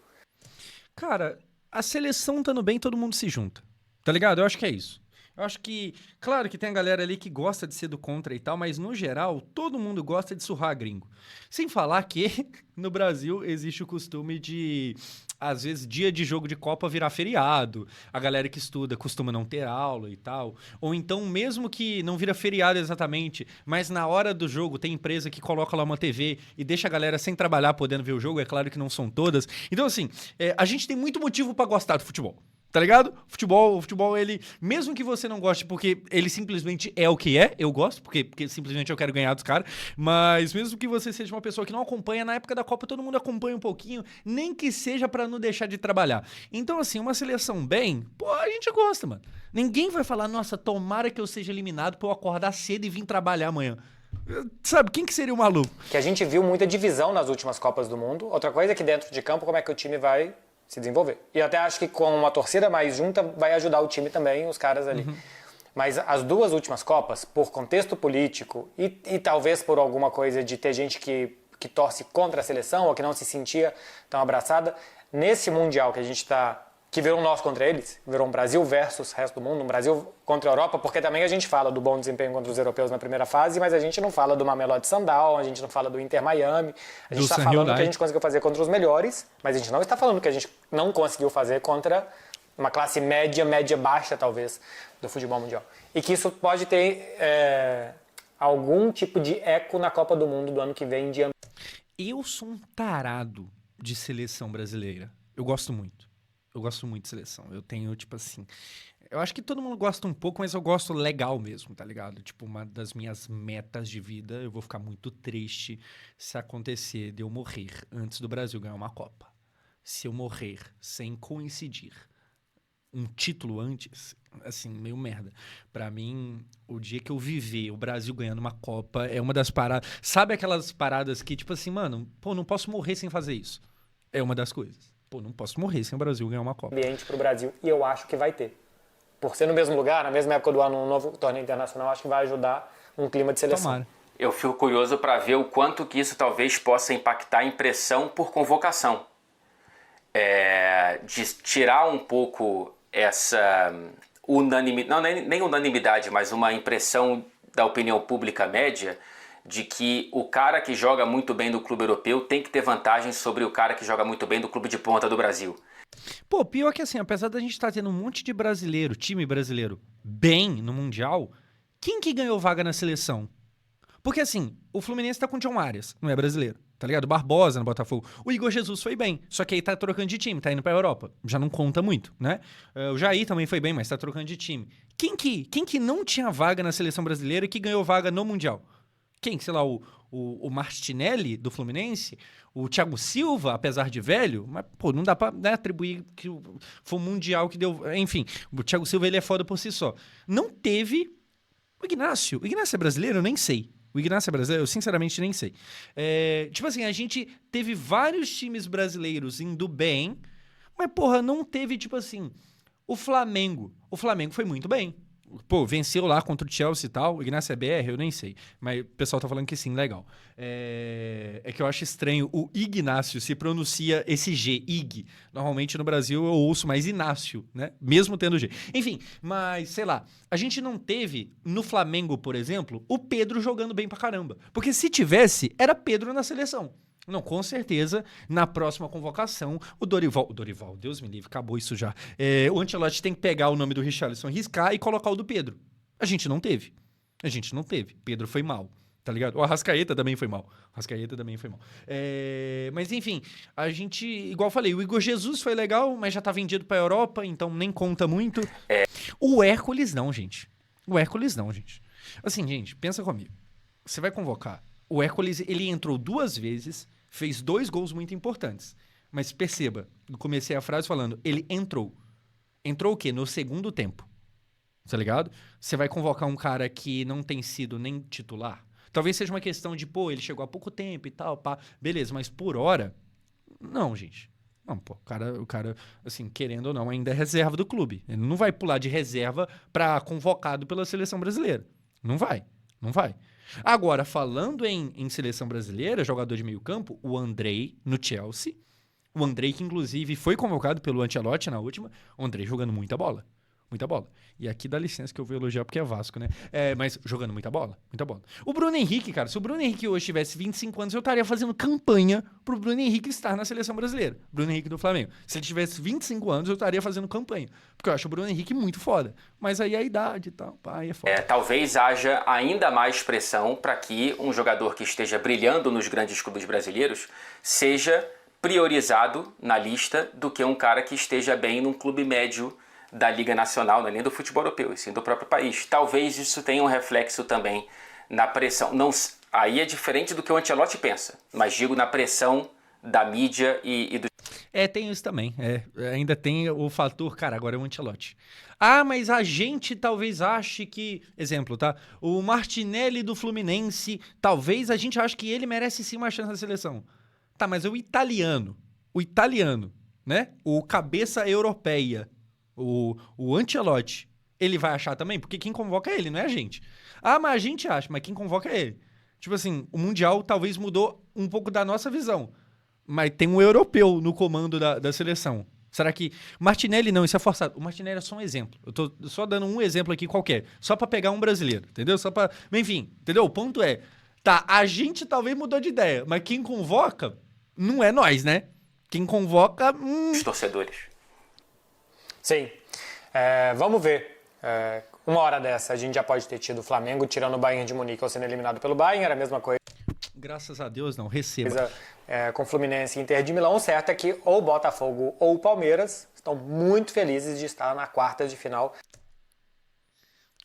A: Cara, a seleção estando bem, todo mundo se junta. Tá ligado? Eu acho que é isso. Eu acho que, claro que tem a galera ali que gosta de ser do contra e tal, mas no geral, todo mundo gosta de surrar gringo. Sem falar que no Brasil existe o costume de, às vezes, dia de jogo de Copa virar feriado. A galera que estuda costuma não ter aula e tal. Ou então, mesmo que não vira feriado exatamente, mas na hora do jogo tem empresa que coloca lá uma TV e deixa a galera sem trabalhar podendo ver o jogo. É claro que não são todas. Então, assim, a gente tem muito motivo pra gostar do futebol. Tá ligado? O futebol, ele, mesmo que você não goste, porque ele simplesmente é o que é, eu gosto, porque simplesmente eu quero ganhar dos caras, mas mesmo que você seja uma pessoa que não acompanha, na época da Copa todo mundo acompanha um pouquinho, nem que seja pra não deixar de trabalhar. Então, assim, uma seleção bem, pô, a gente gosta, mano. Ninguém vai falar, nossa, tomara que eu seja eliminado pra eu acordar cedo e vir trabalhar amanhã. Sabe, quem que seria o maluco?
B: Que a gente viu muita divisão nas últimas Copas do Mundo. Outra coisa é que dentro de campo, como é que o time vai se desenvolver. E eu até acho que com uma torcida mais junta vai ajudar o time também, os caras ali. Mas as duas últimas Copas, por contexto político e talvez por alguma coisa de ter gente que torce contra a seleção ou que não se sentia tão abraçada, nesse Mundial que a gente está, que virou um nós contra eles, virou um Brasil versus o resto do mundo, um Brasil contra a Europa, porque também a gente fala do bom desempenho contra os europeus na primeira fase, mas a gente não fala do Mamelodi Sundowns, a gente não fala do Inter Miami, a gente está falando do que a gente conseguiu fazer contra os melhores, mas a gente não está falando que a gente não conseguiu fazer contra uma classe média, média-baixa talvez, do futebol mundial. E que isso pode ter algum tipo de eco na Copa do Mundo do ano que vem.
A: Eu sou um tarado de seleção brasileira. Eu gosto muito. Eu gosto muito de seleção. Eu tenho, tipo assim... Eu acho que todo mundo gosta um pouco, mas eu gosto legal mesmo, tá ligado? Tipo, uma das minhas metas de vida, eu vou ficar muito triste se acontecer de eu morrer antes do Brasil ganhar uma Copa. Se eu morrer sem coincidir um título antes, assim, meio merda. Pra mim, o dia que eu viver o Brasil ganhando uma Copa é uma das paradas... Sabe aquelas paradas que, tipo assim, mano, pô, não posso morrer sem fazer isso. É uma das coisas. Pô, não posso morrer sem o Brasil ganhar uma Copa.
B: Ambiente pro Brasil, e eu acho que vai ter. Por ser no mesmo lugar, na mesma época do ano, um novo torneio internacional, acho que vai ajudar um clima de seleção.
A: Tomara.
C: Eu fico curioso para ver o quanto que isso talvez possa impactar a impressão por convocação. De tirar um pouco essa unanimidade, não nem unanimidade, mas uma impressão da opinião pública média de que o cara que joga muito bem no clube europeu tem que ter vantagem sobre o cara que joga muito bem no clube de ponta do Brasil.
A: Pô, pior que assim, apesar da gente estar tendo um monte de brasileiro, time brasileiro, bem no Mundial, quem que ganhou vaga na seleção? Porque assim, o Fluminense tá com o John Arias, não é brasileiro, tá ligado? Barbosa no Botafogo. O Igor Jesus foi bem, só que aí tá trocando de time, tá indo pra Europa. Já não conta muito, né? O Jair também foi bem, mas tá trocando de time. Quem que não tinha vaga na seleção brasileira e que ganhou vaga no Mundial? Quem? Sei lá, o Martinelli do Fluminense? O Thiago Silva, apesar de velho? Mas, pô, não dá pra, né, atribuir que foi o Mundial que deu... Enfim, o Thiago Silva, ele é foda por si só. Não teve... O Ignacio é brasileiro? Eu nem sei. O Ignacio é brasileiro? Eu sinceramente nem sei. Tipo assim, a gente teve vários times brasileiros indo bem, mas, porra, não teve, tipo assim, o Flamengo. O Flamengo foi muito bem. Pô, venceu lá contra o Chelsea e tal. O Ignacio é BR? Eu nem sei. Mas o pessoal tá falando que sim, legal. É que eu acho estranho. O Ignacio se pronuncia esse G, Ig. Normalmente no Brasil eu ouço mais Inácio, né? Mesmo tendo G. Enfim, mas sei lá. A gente não teve, no Flamengo, por exemplo, o Pedro jogando bem pra caramba. Porque se tivesse, era Pedro na seleção. Não, com certeza, na próxima convocação, o Dorival, Deus me livre, acabou isso já. O Ancelotti tem que pegar o nome do Richarlison, riscar e colocar o do Pedro. A gente não teve. Pedro foi mal, tá ligado? O Arrascaeta também foi mal. Mas enfim, a gente, igual eu falei, o Igor Jesus foi legal, mas já tá vendido pra Europa, então nem conta muito. O Hércules não, gente. Assim, gente, pensa comigo. Você vai convocar. O Hércules, ele entrou 2 vezes, fez 2 gols muito importantes. Mas perceba, eu comecei a frase falando, ele entrou. Entrou o quê? No segundo tempo. Tá ligado? Você vai convocar um cara que não tem sido nem titular? Talvez seja uma questão de, pô, ele chegou há pouco tempo e tal, pá. Beleza, mas por hora, não, gente. Não, pô, o cara, assim, querendo ou não, ainda é reserva do clube. Ele não vai pular de reserva pra convocado pela seleção brasileira. Não vai. Agora, falando em seleção brasileira, jogador de meio campo, o Andrei no Chelsea. O Andrei que, inclusive, foi convocado pelo Ancelotti na última. O Andrei jogando muita bola. E aqui dá licença que eu vou elogiar porque é Vasco, né? Mas jogando muita bola. O Bruno Henrique, cara, se o Bruno Henrique hoje tivesse 25 anos, eu estaria fazendo campanha pro Bruno Henrique estar na seleção brasileira. Bruno Henrique do Flamengo. Se ele tivesse 25 anos, eu estaria fazendo campanha. Porque eu acho o Bruno Henrique muito foda. Mas aí a idade e tal, pai, é foda.
C: Talvez haja ainda mais pressão para que um jogador que esteja brilhando nos grandes clubes brasileiros seja priorizado na lista do que um cara que esteja bem num clube médio da Liga Nacional, não é nem do futebol europeu, e sim do próprio país. Talvez isso tenha um reflexo também na pressão. Não, aí é diferente do que o Ancelotti pensa, mas digo na pressão da mídia e do...
A: Tem isso também. Ainda tem o fator, cara, agora é o Ancelotti. Ah, mas a gente talvez ache que... Exemplo, tá? O Martinelli do Fluminense, talvez a gente ache que ele merece sim uma chance na seleção. Tá, mas o italiano, né? O cabeça europeia, o Ancelotti, ele vai achar também? Porque quem convoca é ele, não é a gente. Ah, mas a gente acha, mas quem convoca é ele. Tipo assim, o Mundial talvez mudou um pouco da nossa visão. Mas tem um europeu no comando da seleção. Será que... Martinelli não, isso é forçado. O Martinelli é só um exemplo. Eu tô só dando um exemplo aqui qualquer. Só pra pegar um brasileiro, entendeu? Enfim, entendeu? O ponto é... Tá, a gente talvez mudou de ideia, mas quem convoca não é nós, né? Quem convoca...
C: Os torcedores.
B: Sim. Vamos ver. Uma hora dessa, a gente já pode ter tido o Flamengo tirando o Bayern de Munique ou sendo eliminado pelo Bayern, era a mesma coisa.
A: Graças a Deus, não. Receba.
B: Com Fluminense e Inter de Milão. O certo é que ou Botafogo ou Palmeiras estão muito felizes de estar na quartas de final.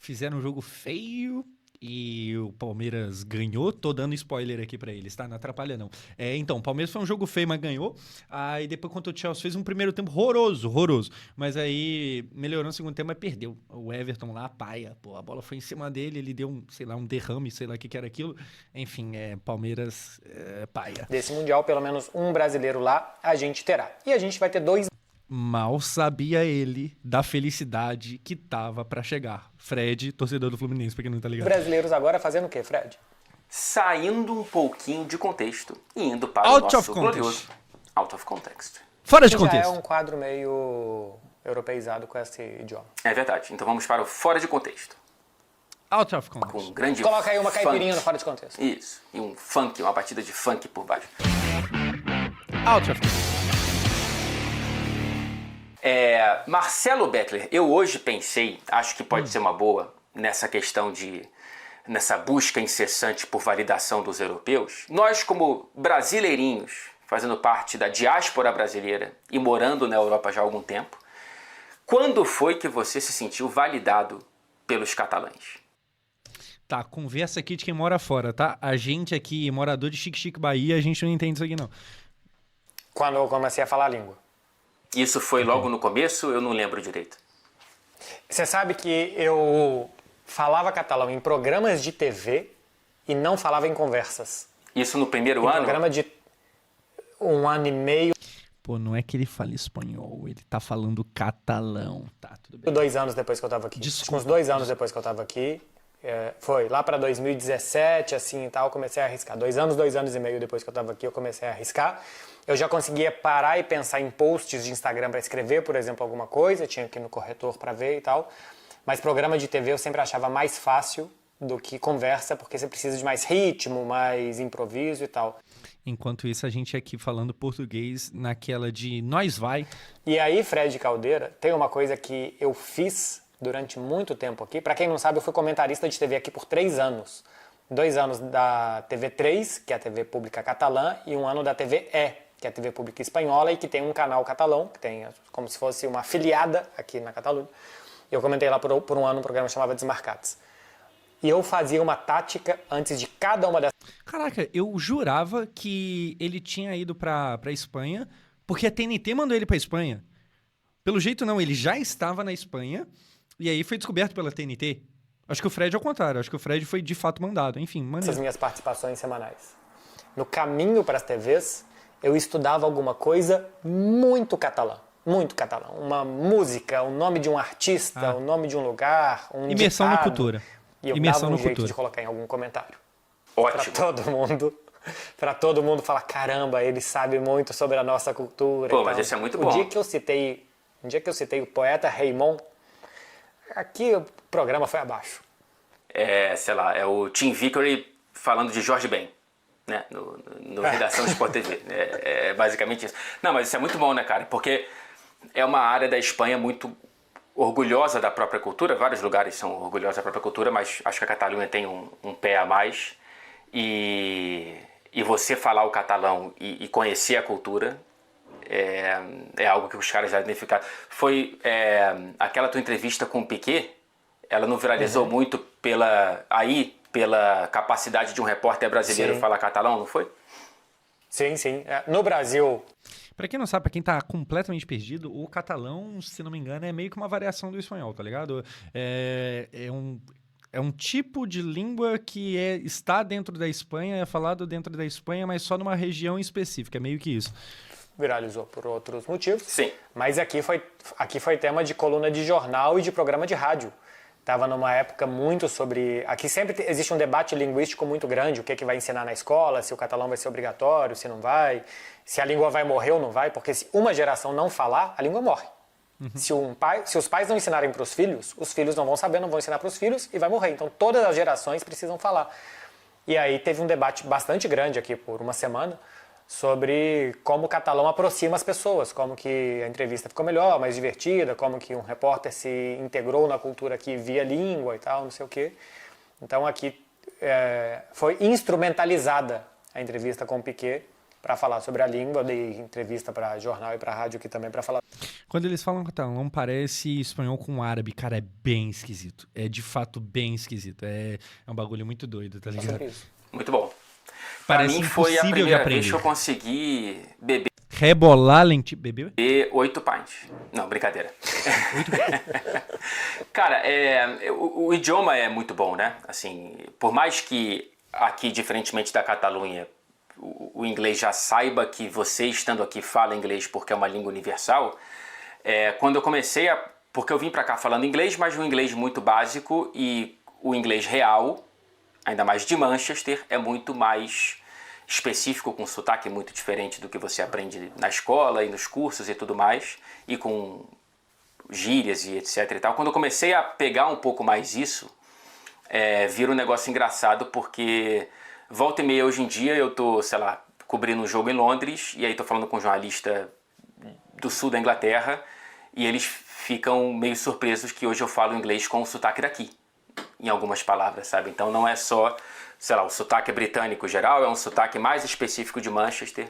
A: Fizeram um jogo feio e o Palmeiras ganhou. Tô dando spoiler aqui pra eles, tá? Não atrapalha, não. Então, o Palmeiras foi um jogo feio, mas ganhou. Aí depois, contra o Chelsea, fez um primeiro tempo horroroso. Mas aí melhorou no segundo tempo, mas perdeu. O Everton lá, paia. Pô, a bola foi em cima dele, ele deu um derrame, sei lá o que era aquilo. Enfim, Palmeiras, paia.
B: Desse Mundial, pelo menos um brasileiro lá, a gente terá. E a gente vai ter 2...
A: Mal sabia ele da felicidade que tava pra chegar. Fred, torcedor do Fluminense, pra quem não tá ligado.
B: Brasileiros agora fazendo o quê, Fred?
C: Saindo um pouquinho de contexto e indo para
A: Out
C: o
A: of
C: nosso
A: context.
C: glorioso Out of Context.
A: Fora de
B: Já
A: contexto.
B: é um quadro meio europeizado com esse idioma.
C: É verdade. Então vamos para o Fora de Contexto.
A: Out of
C: com
A: context.
C: um grande
B: Coloca aí uma
C: funk.
B: caipirinha no fora de contexto.
C: Isso, e um funk, uma batida de funk por baixo.
A: Out of context.
C: Marcelo Bettler, eu hoje pensei, acho que pode ser uma boa nessa questão nessa busca incessante por validação dos europeus. Nós, como brasileirinhos, fazendo parte da diáspora brasileira e morando na Europa já há algum tempo, quando foi que você se sentiu validado pelos catalães?
A: Tá, conversa aqui de quem mora fora, tá? A gente aqui, morador de Chique Bahia, a gente não entende isso aqui, não.
B: Quando eu comecei a falar a língua.
C: Isso foi logo no começo? Eu não lembro direito.
B: Você sabe que eu falava catalão em programas de TV e não falava em conversas.
C: Isso no primeiro
B: Em
C: ano?
B: programa de 1 ano e meio,
A: Pô, não é que ele fala espanhol, ele tá falando catalão. Tá, tudo bem.
B: 2 anos depois que eu tava aqui.
A: Desculpa.
B: Uns 2 anos depois que eu tava aqui. Foi lá pra 2017, assim e tal, eu comecei a arriscar. 2 anos e meio depois que eu tava aqui, eu comecei a arriscar. Eu já conseguia parar e pensar em posts de Instagram para escrever, por exemplo, alguma coisa. Tinha que ir no corretor para ver e tal. Mas programa de TV eu sempre achava mais fácil do que conversa, porque você precisa de mais ritmo, mais improviso e tal.
A: Enquanto isso, a gente aqui falando português naquela de nós vai.
B: E aí, Fred Caldeira, tem uma coisa que eu fiz durante muito tempo aqui. Para quem não sabe, eu fui comentarista de TV aqui por 3 anos. 2 anos da TV3, que é a TV Pública Catalã, e 1 ano da TVE, que é a TV Pública Espanhola, e que tem um canal catalão, que tem como se fosse uma afiliada aqui na Catalunha. Eu comentei lá por 1 ano um programa que chamava Desmarcados. E eu fazia uma tática antes de cada uma dessas...
A: Caraca, eu jurava que ele tinha ido pra Espanha, porque a TNT mandou ele pra Espanha. Pelo jeito não, ele já estava na Espanha, e aí foi descoberto pela TNT. Acho que o Fred é o contrário, acho que o Fred foi de fato mandado. Enfim,
B: essas
A: maneiro.
B: minhas participações semanais. No caminho para as TVs, eu estudava alguma coisa muito catalã. Muito catalão. Uma música, o nome de um artista, o nome de um lugar, um
A: Imersão na
B: ditado.
A: cultura.
B: E eu
A: Imersão
B: dava um
A: na
B: jeito
A: cultura.
B: de colocar em algum comentário.
C: Ótimo.
B: Para todo mundo falar, caramba, ele sabe muito sobre a nossa cultura.
C: Pô,
B: e
C: mas
B: tal.
C: isso é muito
B: Um
C: bom.
B: dia que eu citei o poeta Raymond, aqui o programa foi abaixo.
C: Sei lá, é o Tim Vickery falando de Jorge Ben, né? No Redação de Sport TV. É basicamente isso. Não, mas isso é muito bom, né, cara? Porque é uma área da Espanha muito orgulhosa da própria cultura. Vários lugares são orgulhosos da própria cultura, mas acho que a Catalunha tem um pé a mais. E você falar o catalão e conhecer a cultura é algo que os caras já identificaram. Foi aquela tua entrevista com o Piquet, ela não viralizou muito pela capacidade de um repórter brasileiro
B: Sim.
C: falar catalão, não foi?
B: Sim. No Brasil,
A: Pra quem não sabe, pra quem tá completamente perdido, o catalão, se não me engano, é meio que uma variação do espanhol, tá ligado? É um tipo de língua que está dentro da Espanha, é falado dentro da Espanha, mas só numa região específica, é meio que isso.
B: viralizou por outros motivos.
C: Sim.
B: Mas aqui foi tema de coluna de jornal e de programa de rádio. Estava numa época muito sobre... Aqui sempre existe um debate linguístico muito grande, o que vai ensinar na escola, se o catalão vai ser obrigatório, se não vai, se a língua vai morrer ou não vai, porque se uma geração não falar, a língua morre. Se os pais não ensinarem para os filhos não vão saber, não vão ensinar para os filhos e vai morrer. Então todas as gerações precisam falar. E aí teve um debate bastante grande aqui por uma semana sobre como o catalão aproxima as pessoas, como que a entrevista ficou melhor, mais divertida, como que um repórter se integrou na cultura aqui via língua e tal, não sei o quê. Então aqui foi instrumentalizada a entrevista com o Piquet para falar sobre a língua, dei entrevista para jornal e para rádio aqui também para falar.
A: Quando eles falam catalão, parece espanhol com árabe. Cara, é bem esquisito. É de fato bem esquisito. É um bagulho muito doido, tá ligado?
B: Sobre isso.
C: Muito bom. Pra
A: Parece
C: mim foi a
A: impossível de
C: primeira
A: aprender.
C: vez que eu consegui beber
A: Rebolar lente... Bebeu?
C: 8 pints. Não, brincadeira. Cara, o idioma é muito bom, né? Assim, por mais que aqui, diferentemente da Catalunha, o inglês já saiba que você, estando aqui, fala inglês porque é uma língua universal, quando eu comecei porque eu vim pra cá falando inglês, mas um inglês muito básico, e o inglês real, ainda mais de Manchester, é muito mais específico, com sotaque muito diferente do que você aprende na escola e nos cursos e tudo mais, e com gírias e etc e tal. Quando eu comecei a pegar um pouco mais isso, vira um negócio engraçado, porque volta e meia hoje em dia eu tô, sei lá, cobrindo um jogo em Londres, e aí tô falando com um jornalista do sul da Inglaterra, e eles ficam meio surpresos que hoje eu falo inglês com o sotaque daqui, em algumas palavras, sabe? Então não é só, sei lá, o sotaque britânico geral, é um sotaque mais específico de Manchester,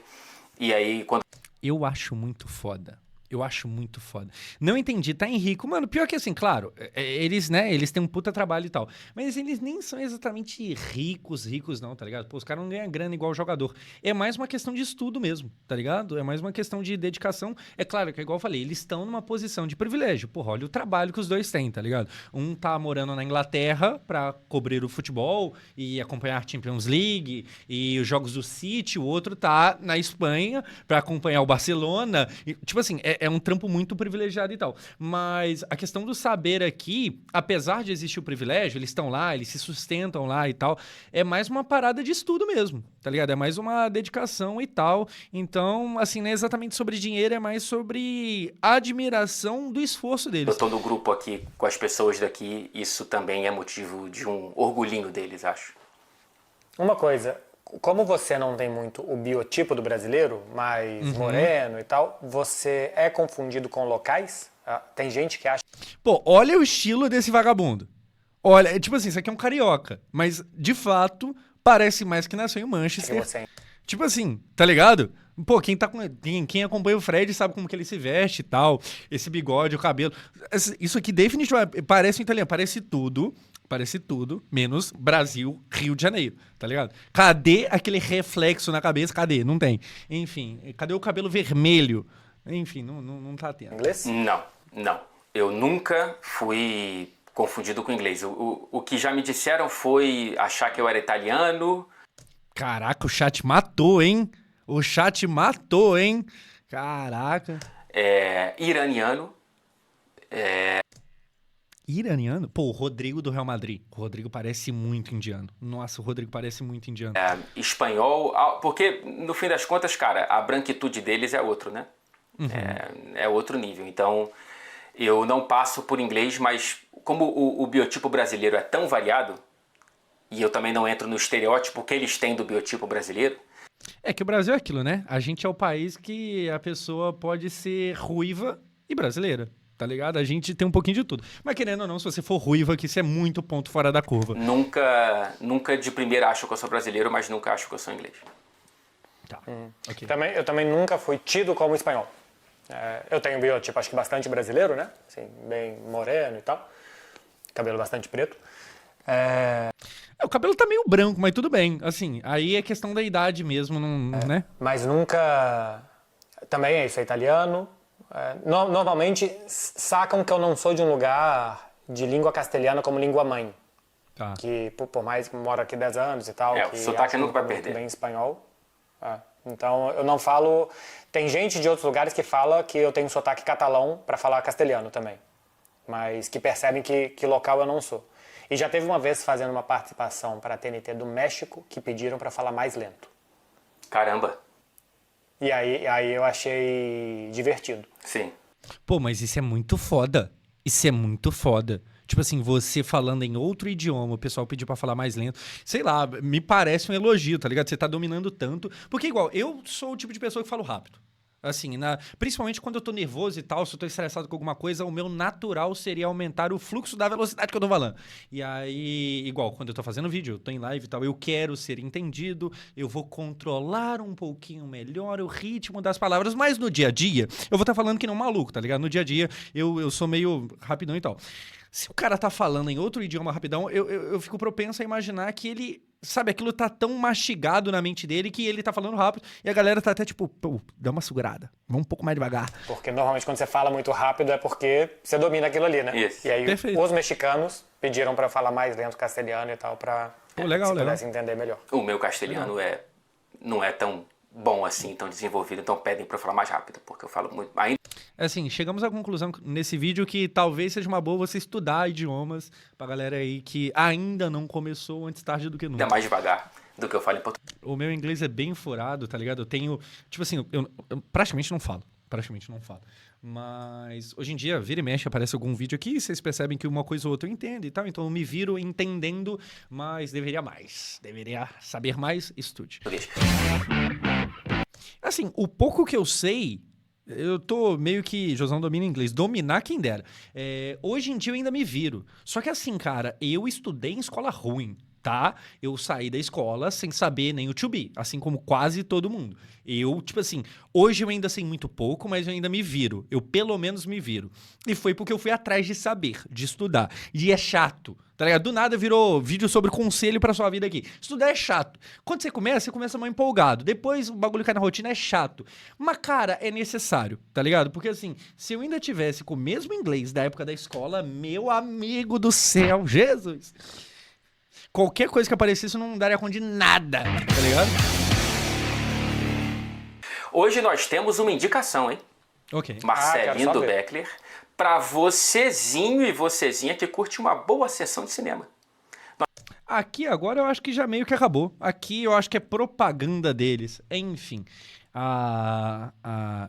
C: e aí quando...
A: Eu acho muito foda. Eu acho muito foda. Não entendi, tá, Henrico? Mano, pior que assim, claro, eles, né, eles têm um puta trabalho e tal. Mas eles nem são exatamente ricos não, tá ligado? Pô, os caras não ganham grana igual o jogador. É mais uma questão de estudo mesmo, tá ligado? É mais uma questão de dedicação. É claro que, igual eu falei, eles estão numa posição de privilégio. Porra, olha o trabalho que os dois têm, tá ligado? Um tá morando na Inglaterra pra cobrir o futebol e acompanhar a Champions League e os jogos do City. O outro tá na Espanha pra acompanhar o Barcelona. E, tipo assim, é um trampo muito privilegiado e tal. Mas a questão do saber aqui, apesar de existir o privilégio, eles estão lá, eles se sustentam lá e tal, é mais uma parada de estudo mesmo, tá ligado? É mais uma dedicação e tal. Então, assim, não é exatamente sobre dinheiro, é mais sobre a admiração do esforço deles.
C: Eu tô no grupo aqui com as pessoas daqui, isso também é motivo de um orgulhinho deles, acho.
B: Uma coisa, como você não tem muito o biotipo do brasileiro, mais moreno e tal, você é confundido com locais? Tem gente que acha...
A: Pô, olha o estilo desse vagabundo. Olha, tipo assim, isso aqui é um carioca, mas de fato parece mais que nasceu em Manchester. Tipo assim, tá ligado? Pô, quem acompanha o Fred sabe como que ele se veste e tal, esse bigode, o cabelo. Isso aqui definitivamente parece um italiano, parece tudo, menos Brasil, Rio de Janeiro, tá ligado? Cadê aquele reflexo na cabeça? Cadê? Não tem. Enfim, cadê o cabelo vermelho? Enfim, não tá tendo.
B: Inglês?
C: Não. Eu nunca fui confundido com inglês. O que já me disseram foi achar que eu era italiano.
A: Caraca, o chat matou, hein? O chat matou, hein? Caraca.
C: Iraniano.
A: Iraniano? Pô, o Rodrigo do Real Madrid. O Rodrigo parece muito indiano. Nossa, o Rodrigo parece muito indiano.
C: Espanhol. Porque, no fim das contas, cara, a branquitude deles é outro, né? É outro nível. Então, eu não passo por inglês, mas como o biotipo brasileiro é tão variado, e eu também não entro no estereótipo que eles têm do biotipo brasileiro.
A: É que o Brasil é aquilo, né? A gente é o país que a pessoa pode ser ruiva e brasileira. Tá ligado? A gente tem um pouquinho de tudo. Mas querendo ou não, se você for ruiva, que isso é muito ponto fora da curva.
C: Nunca de primeira acho que eu sou brasileiro, mas nunca acho que eu sou inglês.
A: Tá. Okay.
B: Eu também nunca fui tido como espanhol. Eu tenho biotipo, acho que bastante brasileiro, né? Assim, bem moreno e tal. Cabelo bastante preto.
A: O cabelo tá meio branco, mas tudo bem. Assim, aí é questão da idade mesmo, né?
B: Mas nunca... Também é isso, é italiano. Normalmente sacam que eu não sou de um lugar de língua castelhana como língua mãe.
A: Tá.
B: Que por mais que moro aqui 10 anos e tal,
C: o
B: que
C: sotaque nunca vai perder.
B: Bem espanhol. Então eu não falo... Tem gente de outros lugares que fala que eu tenho sotaque catalão para falar castelhano também. Mas que percebem que local eu não sou. E já teve uma vez fazendo uma participação para a TNT do México que pediram para falar mais lento.
C: Caramba.
B: E aí eu achei divertido.
C: Sim.
A: Pô, mas isso é muito foda. Isso é muito foda. Tipo assim, você falando em outro idioma, o pessoal pedir pra falar mais lento. Sei lá, me parece um elogio, tá ligado? Você tá dominando tanto. Porque igual, eu sou o tipo de pessoa que falo rápido. Assim, principalmente quando eu tô nervoso e tal, se eu tô estressado com alguma coisa, o meu natural seria aumentar o fluxo da velocidade que eu tô falando. E aí, igual, quando eu tô fazendo vídeo, eu tô em live e tal, eu quero ser entendido, eu vou controlar um pouquinho melhor o ritmo das palavras, mas no dia a dia, eu vou estar falando que não maluco, tá ligado? No dia a dia, eu sou meio rapidão e tal. Se o cara tá falando em outro idioma rapidão, eu fico propenso a imaginar que ele... Sabe, aquilo tá tão mastigado na mente dele que ele tá falando rápido e a galera tá até tipo, pô, dá uma segurada, vamos um pouco mais devagar.
B: Porque normalmente quando você fala muito rápido é porque você domina aquilo ali, né?
C: Isso.
B: E aí
A: Perfeito.
B: Os mexicanos pediram pra falar mais lento castelhano e tal, pra
A: legal,
B: se pudesse entender melhor.
C: O meu castelhano não é tão bom assim, tão desenvolvido, então pedem pra eu falar mais rápido, porque eu falo muito...
A: Assim, chegamos à conclusão nesse vídeo que talvez seja uma boa você estudar idiomas pra galera aí que ainda não começou antes tarde do que nunca.
C: Ainda mais devagar do que eu falo em português.
A: O meu inglês é bem furado, tá ligado? Eu tenho... Tipo assim, eu praticamente não falo. praticamente não falo. Mas hoje em dia, vira e mexe, aparece algum vídeo aqui e vocês percebem que uma coisa ou outra eu entendo e tal. Então eu me viro entendendo, mas deveria mais. Deveria saber mais, estude. Assim, o pouco que eu sei, eu tô meio que... Josão domina inglês. Dominar quem dera. Hoje em dia eu ainda me viro. Só que assim, cara, eu estudei em escola ruim, tá? Eu saí da escola sem saber nem o to be, assim como quase todo mundo. Eu, tipo assim, hoje eu ainda sei muito pouco, mas eu ainda me viro. Eu pelo menos me viro. E foi porque eu fui atrás de saber, de estudar. E é chato, tá ligado? Do nada virou vídeo sobre conselho pra sua vida aqui. Estudar é chato. Quando você começa mal empolgado. Depois o bagulho cai na rotina, é chato. Mas, cara, é necessário, tá ligado? Porque assim, se eu ainda tivesse com o mesmo inglês da época da escola, meu amigo do céu, Jesus! Qualquer coisa que aparecesse eu não daria conta de nada, tá ligado?
C: Hoje nós temos uma indicação, hein?
A: Ok.
C: Marcelinho do
B: saber.
C: Beckler, pra vocêzinho e vocêzinha que curte uma boa sessão de cinema.
A: Aqui agora eu acho que já meio que acabou. Aqui eu acho que é propaganda deles. Enfim, a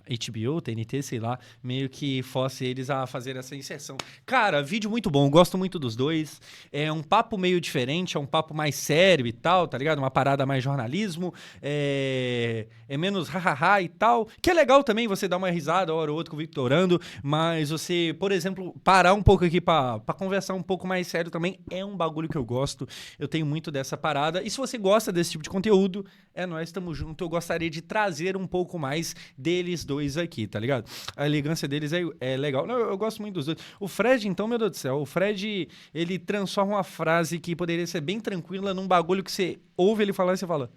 A: HBO, TNT, sei lá, meio que force eles a fazer essa inserção. Cara, vídeo muito bom, gosto muito dos dois. É um papo meio diferente, é um papo mais sério e tal, tá ligado? Uma parada mais jornalismo, é menos hahaha e tal. Que é legal também você dar uma risada, hora ou outra com o Victorando, mas você, por exemplo, parar um pouco aqui pra conversar um pouco mais sério também é um bagulho que eu gosto. Eu tenho muito dessa parada. E se você gosta desse tipo de conteúdo, nós estamos juntos. Eu gostaria de trazer um pouco mais deles dois aqui, tá ligado? A elegância deles é legal. Não, eu gosto muito dos dois. O Fred, então, meu Deus do céu, o Fred, ele transforma uma frase que poderia ser bem tranquila num bagulho que você ouve ele falar e você fala,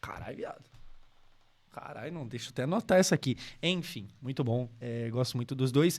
A: caralho, viado. Caralho, não, deixa eu até anotar essa aqui. Enfim, muito bom. Gosto muito dos dois.